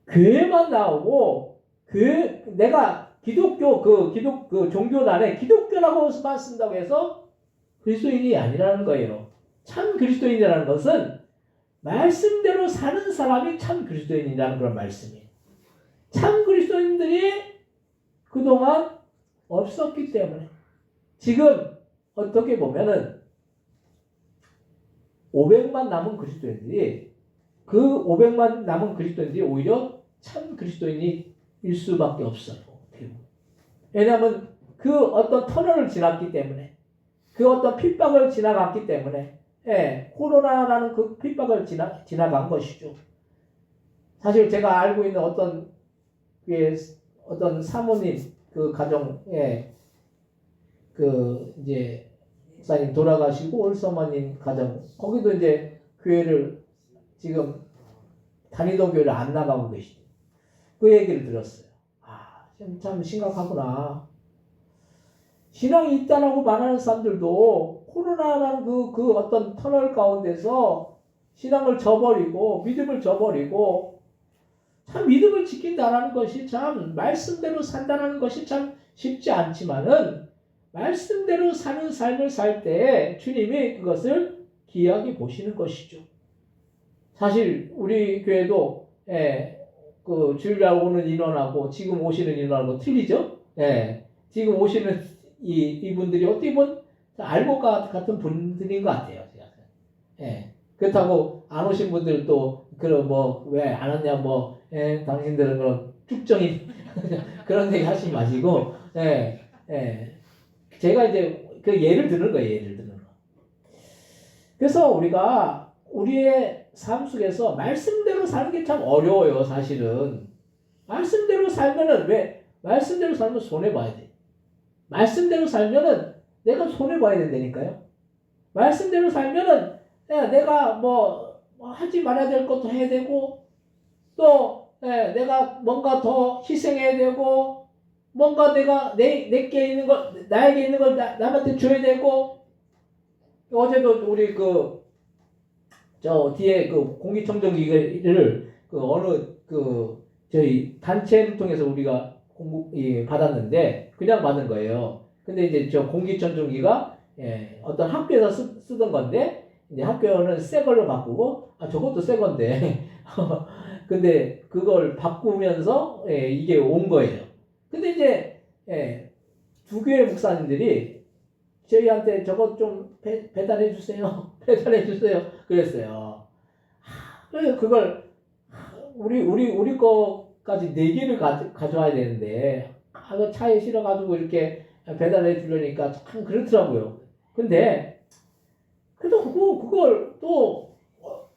교회만 나오고 내가 기독교 그 종교단에 기독교라고만 쓴다고 해서 그리스도인이 아니라는 거예요. 참 그리스도인이라는 것은 말씀대로 사는 사람이 참 그리스도인이라는 그런 말씀이에요. 참 그리스도인들이 그동안 없었기 때문에 지금 어떻게 보면은 500만 남은 그리스도인들이 그 500만 남은 그리스도인들이 오히려 참 그리스도인일 수밖에 없어요. 왜냐하면 그 어떤 터널을 지났기 때문에 그 어떤 핍박을 지나갔기 때문에 코로나라는 그 핍박을 지나간 것이죠. 사실 제가 알고 있는 어떤 사모님 그 가정에 그 이제 목사님 돌아가시고 올서머님 가정 거기도 이제 교회를 지금 다니던 교회를 안 나가고 계시죠. 그 얘기를 들었어요. 참 심각하구나. 신앙이 있다라고 말하는 사람들도 코로나라는 그 어떤 터널 가운데서 신앙을 저버리고 믿음을 저버리고 참 믿음을 지킨다라는 것이 참 말씀대로 산다는 것이 참 쉽지 않지만은 말씀대로 사는 삶을 살 때 주님이 그것을 귀하게 보시는 것이죠. 사실 우리 교회도 그 주일날 오는 인원하고 지금 오시는 인원하고 틀리죠. 지금 오시는 이분들이 어떻게 보면 알고 같은 분들인 것 같아요. 그렇다고 안 오신 분들도 그런 왜 안 왔냐 당신들은 그런 쭉정이 그런 얘기 하시지 마시고 제가 이제 그 예를 드는 거예요. 그래서 우리가 우리의 삶 속에서 말씀대로 사는 게 참 어려워요. 사실은 말씀대로 살면은 말씀대로 살면 손해 봐야 돼. 말씀대로 살면은 내가 손해 봐야 된다니까요. 말씀대로 살면은 내가 하지 말아야 될 것도 해야 되고 또 내가 뭔가 더 희생해야 되고 뭔가 내가 내게 있는 걸 나에게 있는 걸 남한테 줘야 되고 어제도 우리 저 뒤에 공기청정기를 어느 저희 단체를 통해서 우리가 받았는데 그냥 받은 거예요. 근데 이제 저 공기청정기가 어떤 학교에서 쓰던 건데 이제 학교는 새 걸로 바꾸고 저것도 새 건데 근데 그걸 바꾸면서 이게 온 거예요. 근데 이제 두 교회 목사님들이 저희한테 저것 좀 배달해 주세요. 배달해 주세요. 그랬어요. 그걸 우리 거까지 4개를 가져와야 되는데 차에 실어가지고 이렇게 배달해 주려니까 참 그렇더라고요. 근데 그래도 그걸 또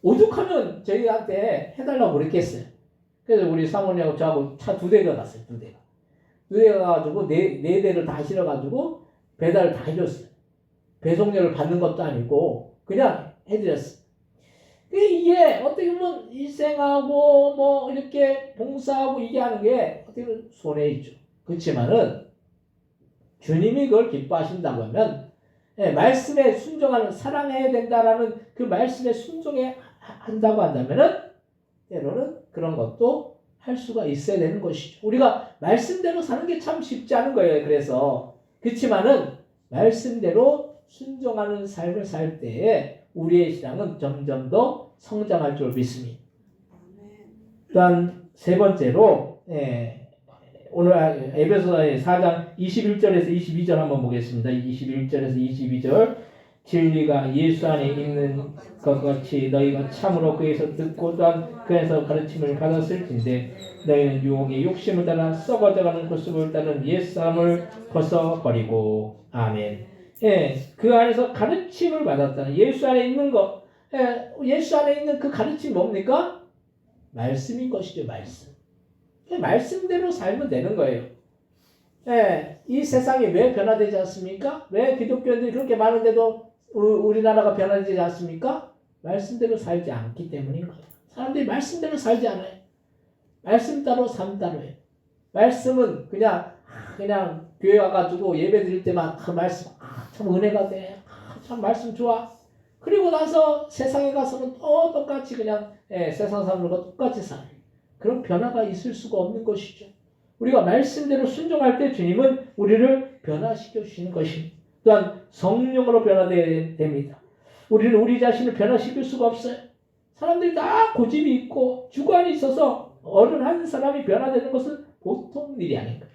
오죽하면 저희한테 해달라고 그랬겠어요. 그래서 우리 사모님하고 저하고 차 2대가 갔어요. 2대가 가지고 4대를 다 실어가지고 배달을 다 해줬어요. 배송료를 받는 것도 아니고 그냥 해드렸어요. 이게 어떻게 보면 희생하고 이렇게 봉사하고 이게 하는 게 어떻게 보면 손해 있죠. 그렇지만은 주님이 그걸 기뻐하신다고 하면 말씀에 순종하는 사랑해야 된다라는 그 말씀에 순종해 한다고 한다면은 때로는 그런 것도 할 수가 있어야 되는 것이죠. 우리가 말씀대로 사는 게 참 쉽지 않은 거예요. 그래서 그렇지만은 말씀대로 순종하는 삶을 살 때에 우리의 신앙은 점점 더 성장할 줄 믿습니다. 또한 세 번째로 오늘 에베소서 4장 21절에서 22절 한번 보겠습니다. 21절에서 22절 진리가 예수 안에 있는 것 같이 너희가 참으로 그에서 듣고 또한 그에서 가르침을 받았을진데 너희는 유혹의 욕심을 따라 썩어져가는 모습을 따른 옛사람을 벗어버리고 아멘. 그 안에서 가르침을 받았다는 예수 안에 있는 것 예수 안에 있는 그 가르침이 뭡니까? 말씀인 것이죠. 말씀. 말씀대로 살면 되는 거예요. 이 세상이 왜 변화되지 않습니까? 왜 기독교인들이 그렇게 많은데도 우리나라가 변화되지 않습니까? 말씀대로 살지 않기 때문인 거예요. 사람들이 말씀대로 살지 않아요. 말씀 따로 삶 따로예요. 말씀은 그냥 교회 와가지고 예배 드릴 때만 그 말씀 참 은혜가 돼. 참 말씀 좋아. 그리고 나서 세상에 가서는 또 똑같이 그냥 세상 사람들과 똑같이 살아요. 그런 변화가 있을 수가 없는 것이죠. 우리가 말씀대로 순종할 때 주님은 우리를 변화시켜 주시는 것입니다. 또한 성령으로 변화되어야 됩니다. 우리는 우리 자신을 변화시킬 수가 없어요. 사람들이 다 고집이 있고 주관이 있어서 어른 한 사람이 변화되는 것은 보통 일이 아닌 거예요.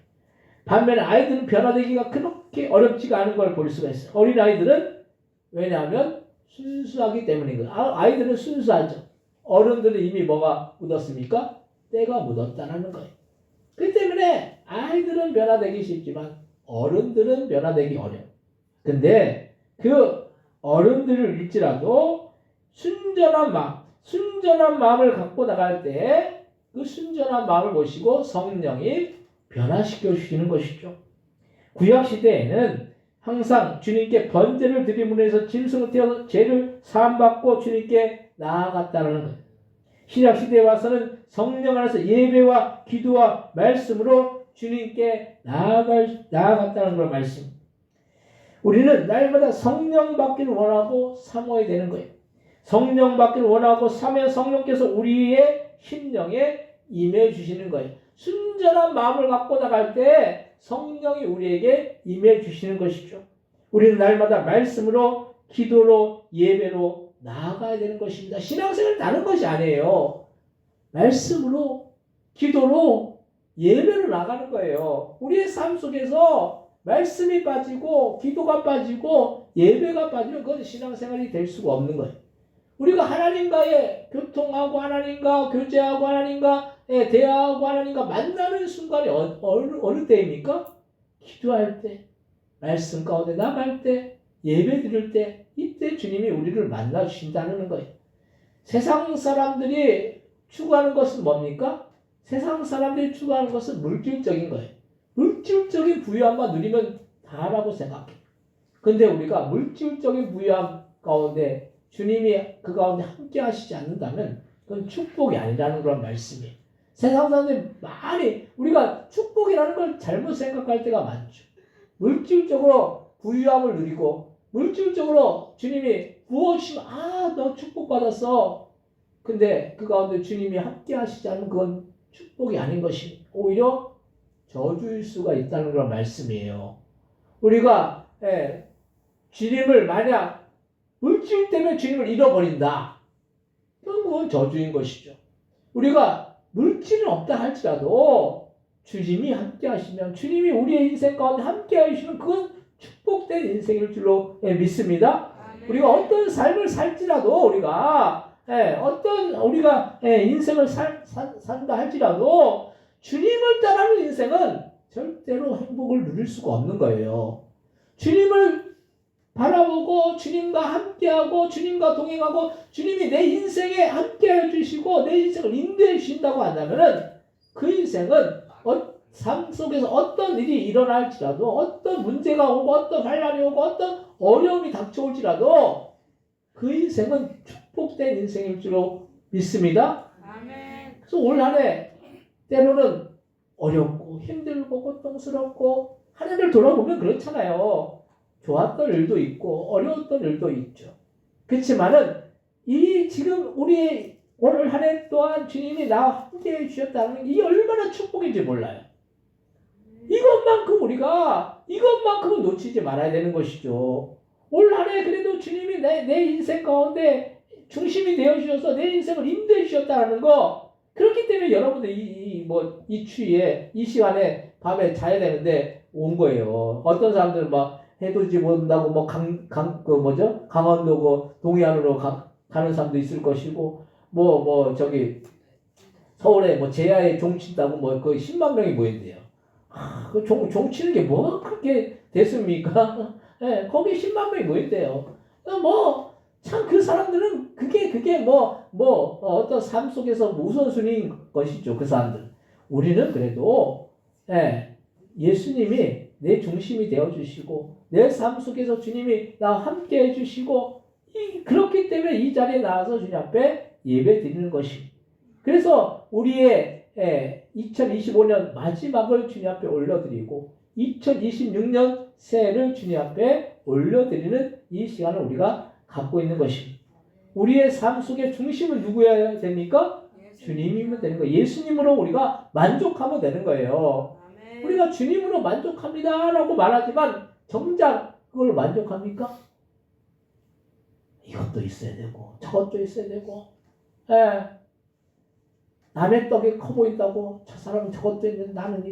반면에 아이들은 변화되기가 그렇게 어렵지가 않은 걸 볼 수가 있어요. 어린 아이들은 왜냐하면 순수하기 때문인 거예요. 아이들은 순수하죠. 어른들은 이미 뭐가 묻었습니까? 때가 묻었다는 거예요. 그 때문에 아이들은 변화되기 쉽지만 어른들은 변화되기 어려워요. 근데 그 어른들을 일지라도 순전한 마음을 갖고 나갈 때 그 순전한 마음을 모시고 성령이 변화시켜 주시는 것이죠. 구약 시대에는 항상 주님께 번제를 드림으로 해서 짐승을 태워서 죄를 사함받고 주님께 나아갔다는 거예요. 신약 시대에 와서는 성령 안에서 예배와 기도와 말씀으로 주님께 나아갔다는 걸 말씀. 우리는 날마다 성령 받기를 원하고 사모해야 되는 거예요. 성령 받기를 원하고 사모해 성령께서 우리의 심령에 임해 주시는 거예요. 순전한 마음을 갖고 나갈 때 성령이 우리에게 임해 주시는 것이죠. 우리는 날마다 말씀으로 기도로 예배로 나아가야 되는 것입니다. 신앙생활은 다른 것이 아니에요. 말씀으로 기도로 예배로 나가는 거예요. 우리의 삶 속에서 말씀이 빠지고 기도가 빠지고 예배가 빠지면 그건 신앙생활이 될 수가 없는 거예요. 우리가 하나님과의 교통하고 하나님과 교제하고 하나님과 대화하고 하나님과 만나는 순간이 어느 때입니까? 기도할 때, 말씀 가운데 나갈 때, 예배 드릴 때, 이때 주님이 우리를 만나 주신다는 거예요. 세상 사람들이 추구하는 것은 뭡니까? 세상 사람들이 추구하는 것은 물질적인 거예요. 물질적인 부유함만 누리면 다라고 생각해요. 근데 우리가 물질적인 부유함 가운데 주님이 그 가운데 함께 하시지 않는다면 그건 축복이 아니라는 그런 말씀이에요. 세상 사람들이 많이 우리가 축복이라는 걸 잘못 생각할 때가 많죠. 물질적으로 부유함을 누리고 물질적으로 주님이 부어주시면 너 축복받았어. 근데 그 가운데 주님이 함께 하시지 않으면 그건 축복이 아닌 것이 오히려 저주일 수가 있다는 그런 말씀이에요. 우리가 주님을 만약 물질 때문에 주님을 잃어버린다. 그건 저주인 것이죠. 우리가 물질은 없다 할지라도 주님이 함께 하시면 주님이 우리의 인생 가운데 함께 하시면 그건 축복된 인생일 줄로 믿습니다. 우리가 어떤 삶을 살지라도 우리가 인생을 산다 할지라도 주님을 따라하는 인생은 절대로 행복을 누릴 수가 없는 거예요. 주님을 바라보고 주님과 함께하고 주님과 동행하고 주님이 내 인생에 함께해 주시고 내 인생을 인도해 주신다고 한다면은 그 인생은 삶 속에서 어떤 일이 일어날지라도 어떤 문제가 오고 어떤 환난이 오고 어떤 어려움이 닥쳐올지라도 그 인생은 축복된 인생일 줄로 믿습니다. 아멘. 그래서 올 한 해 때로는 어렵고 힘들고 고통스럽고 한 해를 돌아보면 그렇잖아요. 좋았던 일도 있고 어려웠던 일도 있죠. 그렇지만은 이 지금 우리 오늘 한 해 동안 주님이 나와 함께 해주셨다는 게 이게 얼마나 축복인지 몰라요. 이것만큼은 놓치지 말아야 되는 것이죠. 올 한 해 그래도 주님이 내 인생 가운데 중심이 되어 주셔서 내 인생을 인도해 주셨다는 거. 그렇기 때문에 여러분들 이 추위에 이 시간에 밤에 자야 되는데 온 거예요. 어떤 사람들은 막 해돋이 본다고 강원도 동해안으로 가는 사람도 있을 것이고 서울에 제야에 종 친다고 거의 10만 명이 모인대요. 그 종 치는 게 뭐 그렇게 됐습니까? 거기 10만 명이 모인대요. 참 그 사람들은 그게 어떤 삶 속에서 우선순위인 것이죠. 그 사람들. 우리는 그래도 예수님이 내 중심이 되어주시고 내 삶 속에서 주님이 나와 함께 해주시고 그렇기 때문에 이 자리에 나와서 주님 앞에 예배 드리는 것입니다. 그래서 우리의 2025년 마지막을 주님 앞에 올려드리고 2026년 새해를 주님 앞에 올려드리는 이 시간을 우리가 갖고 있는 것입니다. 우리의 삶 속의 중심은 누구여야 됩니까? 주님이면 되는 거예요. 예수님으로 우리가 만족하면 되는 거예요. 아멘. 우리가 주님으로 만족합니다 라고 말하지만 정작 그걸 만족합니까? 이것도 있어야 되고 저것도 있어야 되고 남의 떡이 커 보인다고 저 사람은 저것도 있는데 나는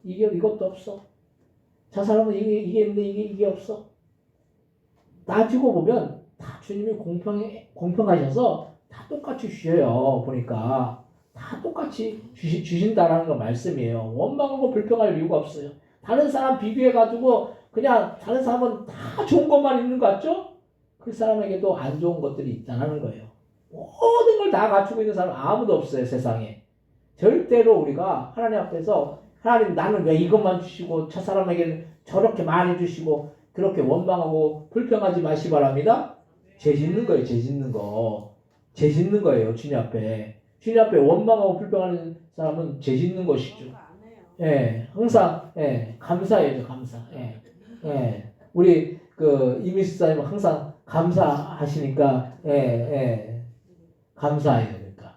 이것도 없어. 저 사람은 이게 있는데 이게 없어. 따지고 보면 다 주님이 공평하셔서 다 똑같이 주셔요. 보니까 다 똑같이 주신다라는 거 말씀이에요. 원망하고 불평할 이유가 없어요. 다른 사람 비교해가지고 그냥 다른 사람은 다 좋은 것만 있는 것 같죠? 그 사람에게도 안 좋은 것들이 있다는 거예요. 모든 걸 다 갖추고 있는 사람 아무도 없어요. 세상에. 절대로 우리가 하나님 앞에서 하나님 나는 왜 이것만 주시고 저 사람에게는 저렇게 많이 주시고 그렇게 원망하고 불평하지 마시기 바랍니다. 죄 짓는 거예요. 죄 짓는 거. 죄 짓는 거예요. 주님 앞에. 주님 앞에 원망하고 불평하는 사람은 죄 짓는 것이죠. 항상 감사해야죠. 감사. 우리 이미수사님 항상 감사하시니까 감사해요. 그러니까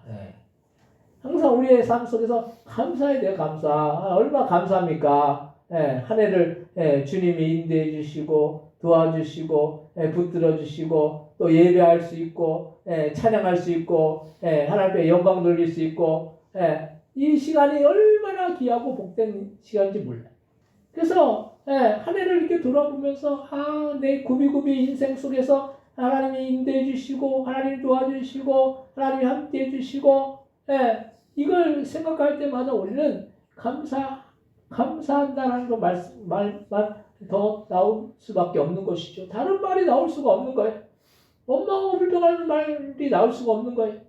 항상 우리의 삶 속에서 감사해야 돼요. 감사. 얼마나 감사합니까? 한 해를 주님이 인도해 주시고 도와주시고 붙들어 주시고 또 예배할 수 있고 찬양할 수 있고 하나님께 영광 돌릴 수 있고 이 시간이 얼마나 귀하고 복된 시간인지 몰라요. 그래서 한 해를 이렇게 돌아보면서 내 구비구비 인생 속에서 하나님이 인도해 주시고 하나님이 도와주시고 하나님이 함께 해주시고 이걸 생각할 때마다 우리는 감사한다는 거 말만 더 나올 수밖에 없는 것이죠. 다른 말이 나올 수가 없는 거예요. 원망하고 불평하는 말이 나올 수가 없는 거예요.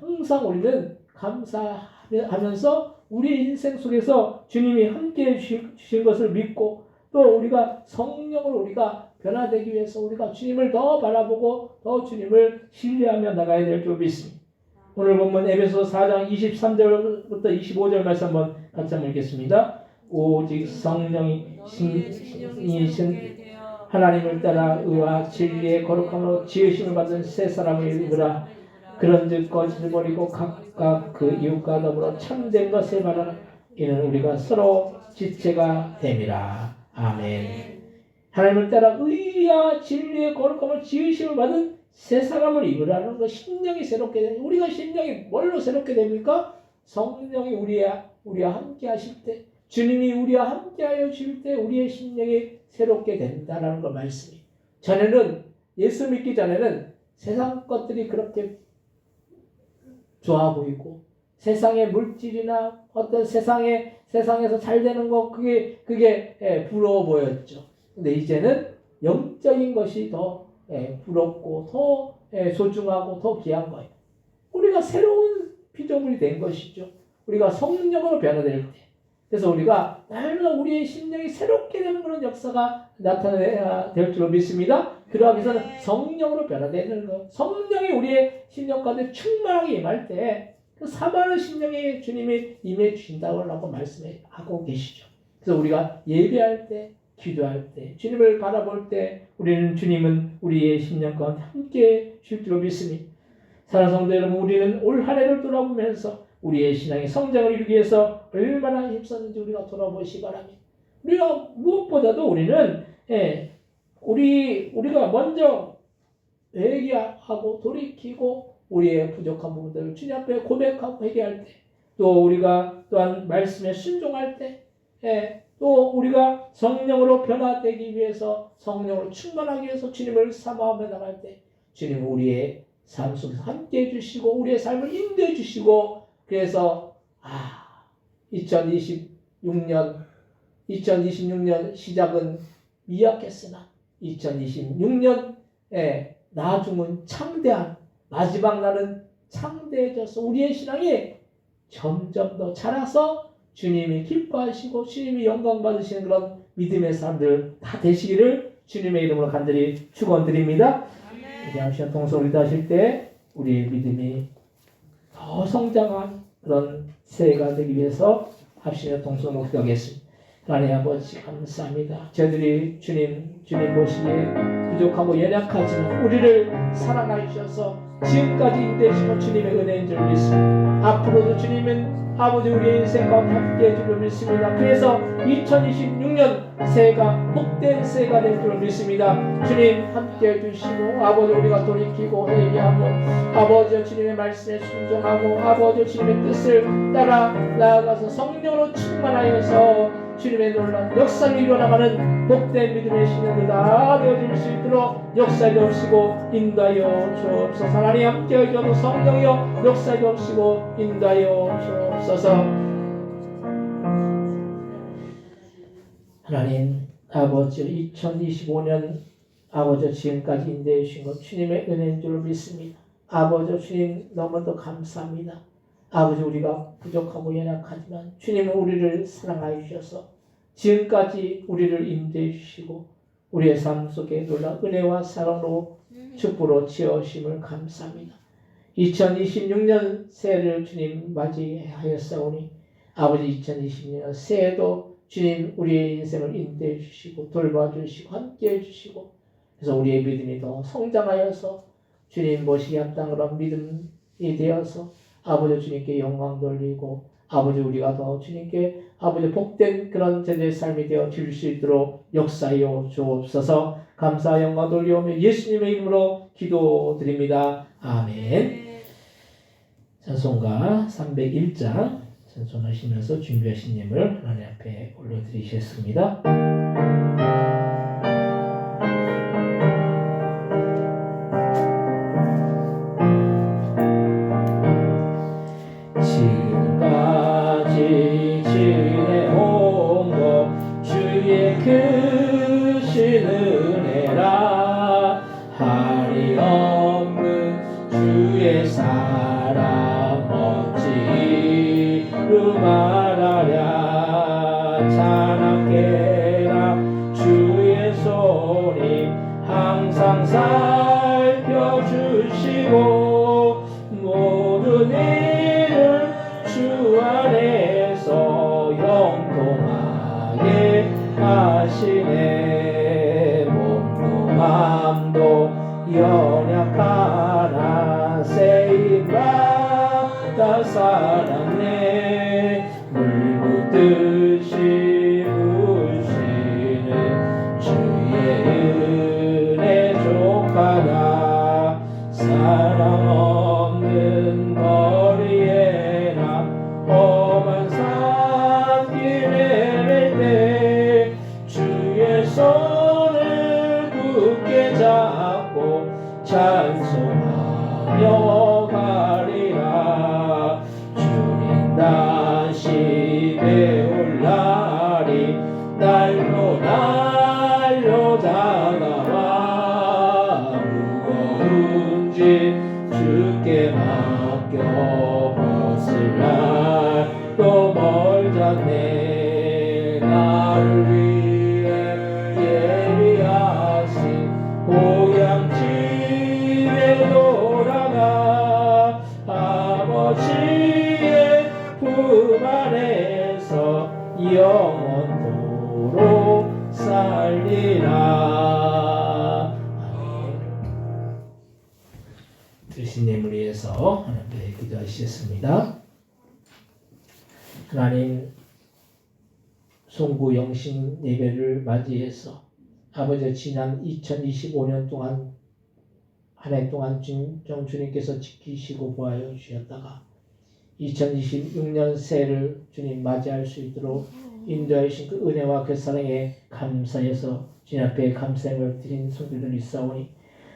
항상 우리는 감사하면서 우리 인생 속에서 주님이 함께 주신 것을 믿고 또 우리가 성령으로 우리가 변화되기 위해서 우리가 주님을 더 바라보고 더 주님을 신뢰하며 나가야 될 줄 믿습니다. 오늘 본문 에베소 4장 23절부터 25절 말씀 한번 같이 한번 읽겠습니다. 오직 성령이 신이신 하나님을 따라 의와 진리의 거룩함으로 지으심을 받은 새 사람을 입으라. 그런즉 거짓을 버리고 각각 그 이웃과 더불어 참된 것을 바라라. 이는 우리가 서로 지체가 됨이라. 아멘. 하나님을 따라 의와 진리의 거룩함을 지으심을 받은 새 사람을 입으라는 거. 심령이 새롭게 되는. 우리가 심령이 뭘로 새롭게 됩니까? 성령이 우리와 함께 하실 때, 주님이 우리와 함께 하여 주실 때 우리의 심령이 새롭게 된다는 거 말씀이에요. 전에는 예수 믿기 전에는 세상 것들이 그렇게 좋아 보이고 세상의 물질이나 어떤 세상에서 잘 되는 거 그게 부러워 보였죠. 근데 이제는 영적인 것이 더 부럽고 더 소중하고 더 귀한 거예요. 우리가 새로운 피조물이 된 것이죠. 우리가 성령으로 변화될 때. 그래서 우리가 날마다 우리의 심령이 새롭게 되는 그런 역사가 나타나야 될 줄로 믿습니다. 그러기 위해서는 성령으로 변화되는 것. 성령이 우리의 심령 가운데 충만하게 임할 때 그 사모하는 심령에 주님이 임해 주신다고 말씀하고 계시죠. 그래서 우리가 예배할 때, 기도할 때, 주님을 바라볼 때 우리는 주님은 우리의 심령 가운데 함께 줄 줄로 믿습니다. 사랑하는 성도 여러분, 우리는 올 한 해를 돌아보면서 우리의 신앙의 성장을 이루기 위해서 얼마나 힘썼는지 우리가 돌아보시기 바랍니다. 우리가 무엇보다도 우리는 우리가 먼저 회개하고 돌이키고 우리의 부족한 부분들을 주님 앞에 고백하고 회개할 때, 또 우리가 또한 말씀에 순종할 때, 또 우리가 성령으로 변화되기 위해서 성령으로 충만하기 위해서 주님을 사모하며 나갈 때 주님은 우리의 삶 속에서 함께 해주시고 우리의 삶을 인도해 주시고, 그래서 2026년 시작은 미약했으나 2026년 나중은 창대한 마지막 날은 창대해져서 우리의 신앙이 점점 더 자라서 주님이 기뻐하시고 주님이 영광 받으시는 그런 믿음의 사람들 다 되시기를 주님의 이름으로 간절히 축원드립니다. 이제 하시는 동서 기도하실 때 우리의 믿음이 더 성장한 그런 새해가 되기 위해서 합심의 동서로 기도하겠습니다. 하나님 아버지 감사합니다. 저희들이 주님 보시기에 부족하고 연약하지만 우리를 사랑하여 주셔서 지금까지 인도해주시고 주님의 은혜인 줄 믿습니다. 앞으로도 주님은 아버지 우리의 인생 가운데 함께해 줄 줄 믿습니다. 그래서 2026년 새해가 복된 새해가 될 줄 믿습니다. 주님 함께해 주시고 아버지 우리가 돌이키고 회개하고 아버지 주님의 말씀에 순종하고 아버지 주님의 뜻을 따라 나아가서 성령으로 충만하여서 주님의 놀라운 역사를 이루어나가는 복된 믿음의 신앙들 다 되어줄 수 있도록 역사해 주옵시고 인도하여 주옵소서. 하나님 함께해 주셔서 성령이여 역사해 주옵시고 인도하여 주옵소서. 하나님 아버지 2025년 아버지 지금까지 인도해 주신 것 주님의 은혜인 줄 믿습니다. 아버지 주님 너무도 감사합니다. 아버지 우리가 부족하고 연약하지만 주님은 우리를 사랑하여 주셔서 지금까지 우리를 인도해 주시고 우리의 삶 속에 놀라운 은혜와 사랑으로 축복으로 채우심을 감사합니다. 2026년 새해를 주님 맞이하였사오니 아버지 2026년 새해도 주님 우리의 인생을 인도해 주시고 돌봐주시고 함께해 주시고 그래서 우리의 믿음이 더 성장하여서 주님 모시기 합당한 그런 믿음이 되어서 아버지 주님께 영광 돌리고 아버지 우리가 더 주님께 아버지 복된 그런 제자의 삶이 되어 줄 수 있도록 역사하여 주옵소서. 감사 영광 돌리오며 예수님의 이름으로 기도드립니다. 아멘. 찬송가 301장 찬송하시면서 준비하신 예물 하나님 앞에 올려드리겠습니다. 지금까지 지내온 것 주의 크신 은혜라 한이 없는 주의 사랑 어찌로 말하랴 찬양케라 주의 손이 항상 살펴주시고 모든 일을 주 안에서 형통하게 하시네. 몸도 맘도 연약하나 세임받아 살았네. 물 붓듯이 부시는 주의 은혜 족하다. 사랑 없는 거리에나 험한 산길 헤맬 때 주의 손을 굳게 잡고 찬송하며 가리라. 주님 다시 배울 날이 날로 다가와 무거운 짐 주께 맡겨 벗을 날도 멀잖네. 나를 위해 예비하신 고향 집에 돌아가 아버지의 품 안에서 영원토록 살리라. 드신 예물 위해서 하나님께 기도하시겠습니다. 하나님 송구 영신 예배를 맞이해서 아버지 지난 2025년 동안 한 해 동안 주님께서 지키시고 보호하여 주셨다가 2026년 새해를 주님 맞이할 수 있도록 인도해 주신 그 은혜와 그 사랑에 감사해서 주님 앞에 감사함을 드린 손들을 있사오니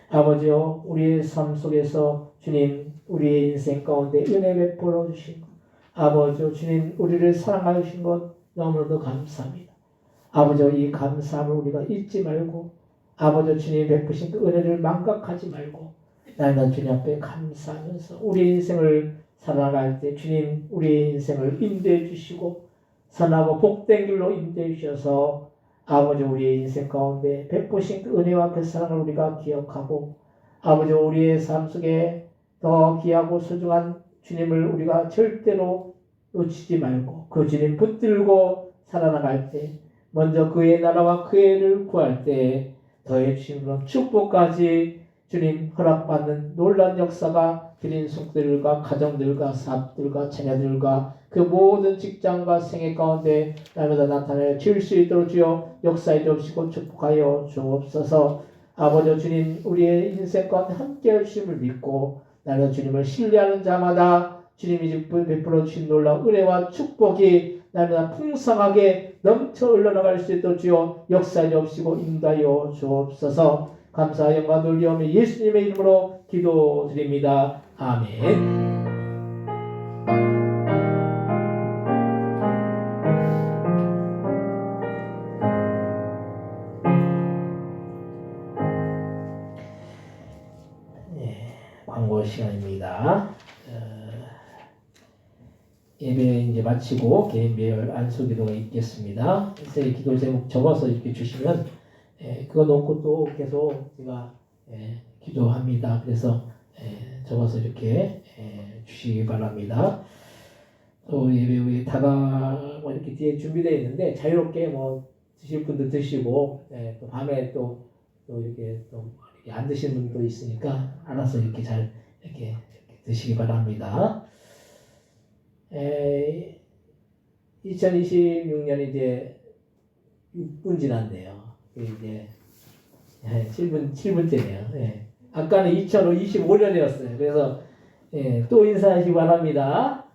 아버지여 우리의 삶 속에서 주님 우리의 인생 가운데 은혜 베풀어 주신 것 아버지여 주님 우리를 사랑하여 주신 것 너무나도 감사합니다. 아버지여 이 감사함을 우리가 잊지 말고 아버지 주님 베푸신 그 은혜를 망각하지 말고 날마다 주님 앞에 감사하면서 우리 인생을 살아갈 때 주님 우리 인생을 인도해 주시고 선하고 복된 길로 인도해 주셔서 아버지 우리의 인생 가운데 베푸신 그 은혜와 그 사랑을 우리가 기억하고 아버지 우리의 삶 속에 더 귀하고 소중한 주님을 우리가 절대로 놓치지 말고 그 주님 붙들고 살아나갈 때 먼저 그의 나라와 그의 를 구할 때 더해 주신 그런 축복까지 주님 허락받는 놀라운 역사가 드린 속들과 가정들과 사업들과 자녀들과 그 모든 직장과 생애 가운데 날마다 나타내 질 수 있도록 주여 역사해 주옵시고 축복하여 주옵소서. 아버지 주님 우리의 인생 가운데 함께 하심을 믿고 날마다 주님을 신뢰하는 자마다 주님이 베풀어 주신 놀라운 은혜와 축복이 날마다 풍성하게 넘쳐 흘러나갈 수 있도록 주여 역사해 주옵시고 인도하여 주옵소서. 감사 영광 돌리오며 예수님의 이름으로 기도드립니다. 아멘. 광고 시간입니다. 예배 이제 마치고 개인별 안수기도가 있겠습니다. 새 기도 제목 적어서 이렇게 주시면 그거 놓고 또 계속 제가 기도합니다. 그래서 적어서 이렇게 주시기 바랍니다. 또 예배 후에 다가 뭐 이렇게 뒤에 준비되어 있는데 자유롭게 뭐 드실 분도 드시고 또 밤에 또 이렇게 또 안 드시는 분도 있으니까 알아서 이렇게 잘 이렇게 드시기 바랍니다. 2026년이 이제 6분 지났네요. 이제 7분째네요. 아까는 2025년이었어요. 그래서 또 인사하시기 바랍니다.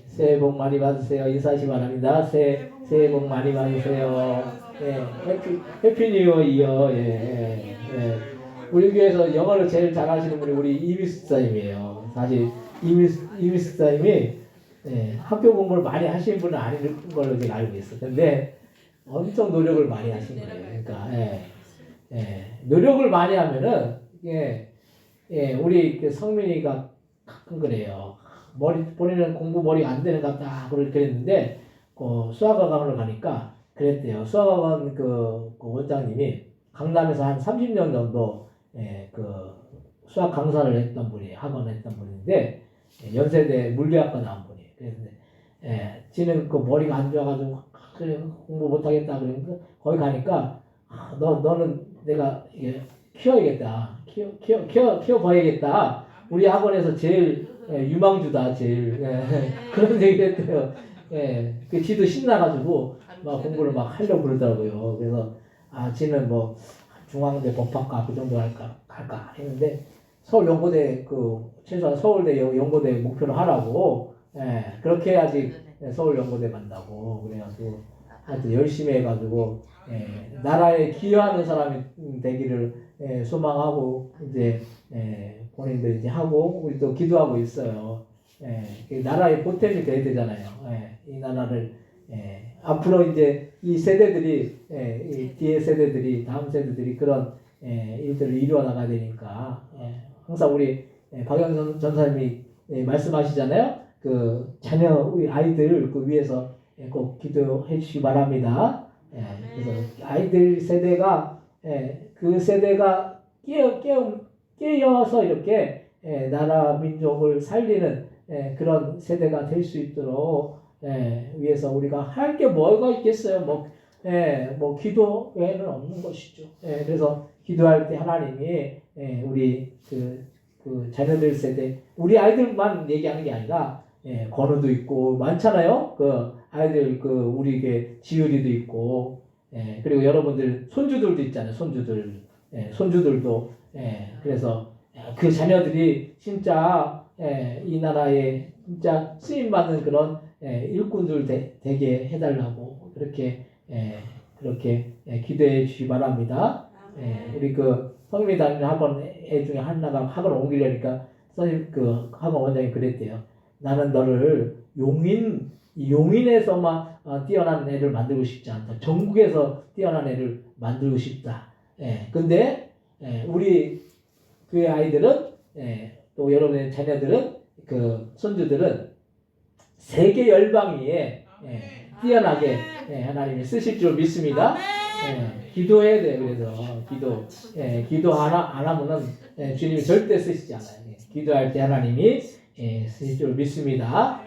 새해 복 많이 받으세요. 인사하시기 바랍니다. 새해 복 많이 받으세요. 해피 뉴 이어. 우리 교회에서 영어를 제일 잘하시는 분이 우리 이미스 집사님이에요. 사실 이미스 집사님이 학교 공부를 많이 하시는 분은 아닌 걸로 제가 알고 있어요. 근데 엄청 노력을 많이 하신 거예요. 그러니까 노력을 많이 하면은 우리 성민이가 가끔 그래요. 본인은 공부 머리가 안 되는 것 같다 그랬는데 수학학원을 가니까 그랬대요. 수학학원 그 원장님이 강남에서 한 30년 정도 그 수학 강사를 했던 분이에요. 학원을 했던 분인데 연세대 물리학과 나온 분이에요. 그래서 지는 그 머리가 안 좋아가지고 그래 공부 못하겠다 그러니까 거기 가니까 너는 내가 키워야겠다. 키워봐야겠다. 우리 학원에서 제일 유망주다 제일 그런 얘기를 했대요. 그 지도 신나가지고 막 공부를 막 하려고 그러더라고요. 그래서 지는 뭐 중앙대 법학과 그 정도 갈까 했는데 서울연고대 최소한 서울대 연고대 목표로 하라고 그렇게 해야지 서울연고대 간다고 그래가지고 하여튼 열심히 해가지고 나라에 기여하는 사람이 되기를 소망하고 이제 본인도 이제 하고 우리도 기도하고 있어요. 나라의 보탬이 돼야 되잖아요. 이 나라를 앞으로 이제 이 세대들이 이 뒤에 세대들이 다음 세대들이 그런 일들을 이루어 나가야 되니까 항상 우리 박영선 전사님이 말씀하시잖아요. 그 자녀 우리 아이들 그 위해서 꼭 기도해 주시기 바랍니다. 그래서 아이들 세대가 그 세대가 깨어서 이렇게 나라 민족을 살리는 그런 세대가 될 수 있도록 위해서 우리가 할 게 뭐가 있겠어요? 뭐 기도 외에는 없는 것이죠. 그래서 기도할 때 하나님이 우리 그 자녀들 세대 우리 아이들만 얘기하는 게 아니라 건우도 있고 많잖아요. 그 아이들 우리 지율이도 있고 그리고 여러분들 손주들도 있잖아요. 손주들도 그래서 그 자녀들이 진짜 이 나라에 진짜 쓰임 받는 그런 일꾼들 되게 해달라고 그렇게 기도해 주시기 바랍니다. 우리 그 성민이 다니는 학원 애 중에 하나가 학원을 옮기려니까 선생님 그 학원 원장이 그랬대요. 나는 너를 용인에서만 뛰어난 애를 만들고 싶지 않다. 전국에서 뛰어난 애를 만들고 싶다. 근데 우리 교회 아이들은 또 여러분의 자녀들은 그 손주들은 세계 열방위에 뛰어나게 하나님이 쓰실 줄 믿습니다. 기도해야 돼요. 그래서 기도 안 하면은 주님이 절대 쓰시지 않아요. 기도할 때 하나님이 쓰실 줄 믿습니다.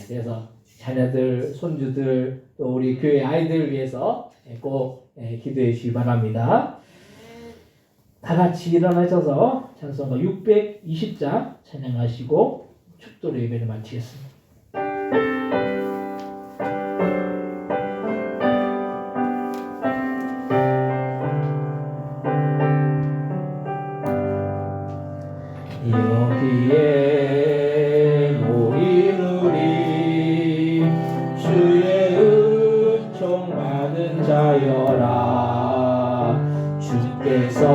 그래서 자녀들, 손주들, 또 우리 교회 아이들을 위해서 꼭 기도해 주시기 바랍니다. 다 같이 일어나셔서 찬송가 620장 찬양하시고 축도로 예배를 마치겠습니다. 여기에 모인 우리 주의 은총 받은 자여라 주께서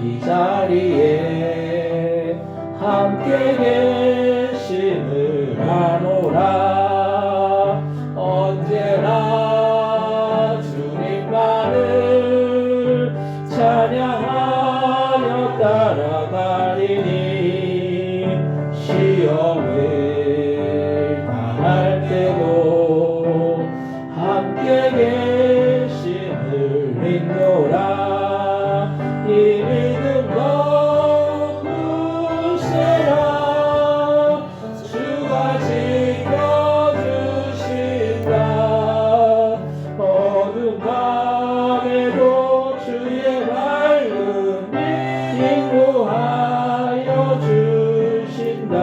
이 자리에 함께 계심을 아노라 언제나 주님만을 찬양하며 따라가리니 시험을 당할 때도 함께 계심을 믿노라 이 믿음 더욱 굳세라 주가 지켜주신다 어두운 밤에도 주의 밝음이 인도하여 주신다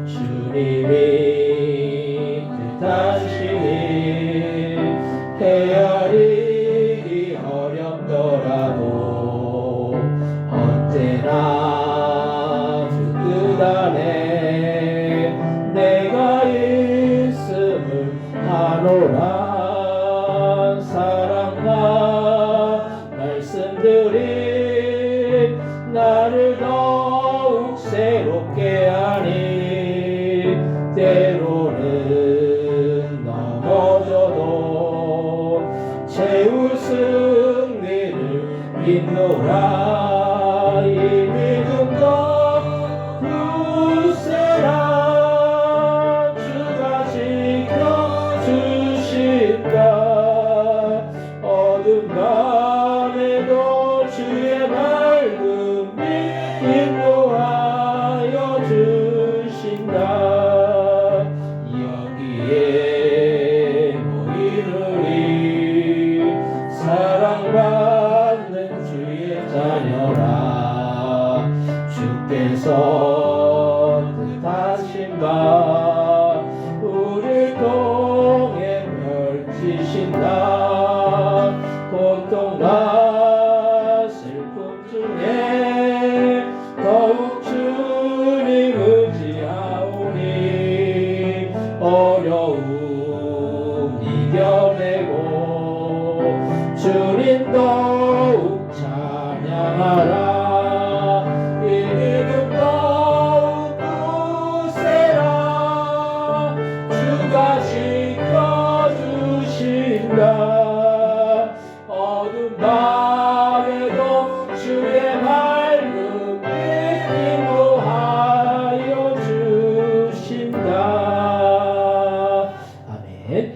주님이 뜻하시니 헤아리기 어렵더라도 언제나 주 뜻 안에 내가 있음을 아노라 사랑과 말씀들이 나를 더욱 새롭게 하니 때로는 넘어져도 채울 승리를 믿노라 이 믿음도 굳세라 주가 지켜주신다 어두운 밤에도 주의 밝음이 인도하여 주신다 여기에 모인 우리 사랑받는 주의 자녀라 주께서 뜻하신 바 우리를 통해 펼치신다 고통과 슬픔 중에 더욱 주님 의지하오니 어려움 이겨내고 주님 더욱 찬양하라 이 믿음 더욱 굳세라 주가 지켜주신다 어두운 밤에도 주의 밝음이 인도하여 주신다 아멘.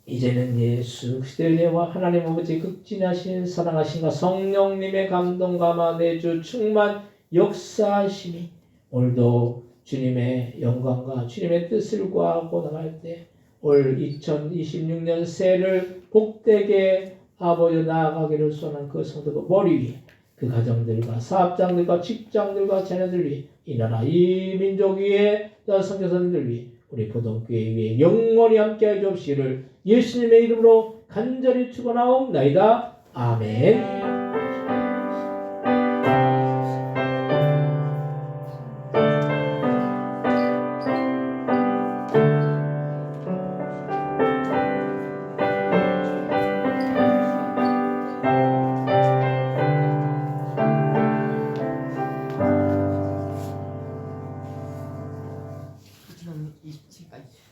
이제는 예수 그리스도의 은혜와 하나님 아버지 극진하신 사랑하심과 성령님의 감동 감화 내주 충만 역사하심이 오늘도 주님의 영광과 주님의 뜻을 구하고 나갈 때 올 2026년 새해를 복되게 아버지 나아가기를 소원한 그 성도가 머리 위에 그 가정들과 사업장들과 직장들과 자녀들 위해 이 나라 이 민족 위에 선교사님들 위해 우리 보동교회 위에 영원히 함께하여 주옵시기를 예수님의 이름으로 간절히 축원하옵나이다. 아멘. 그럼 27까지.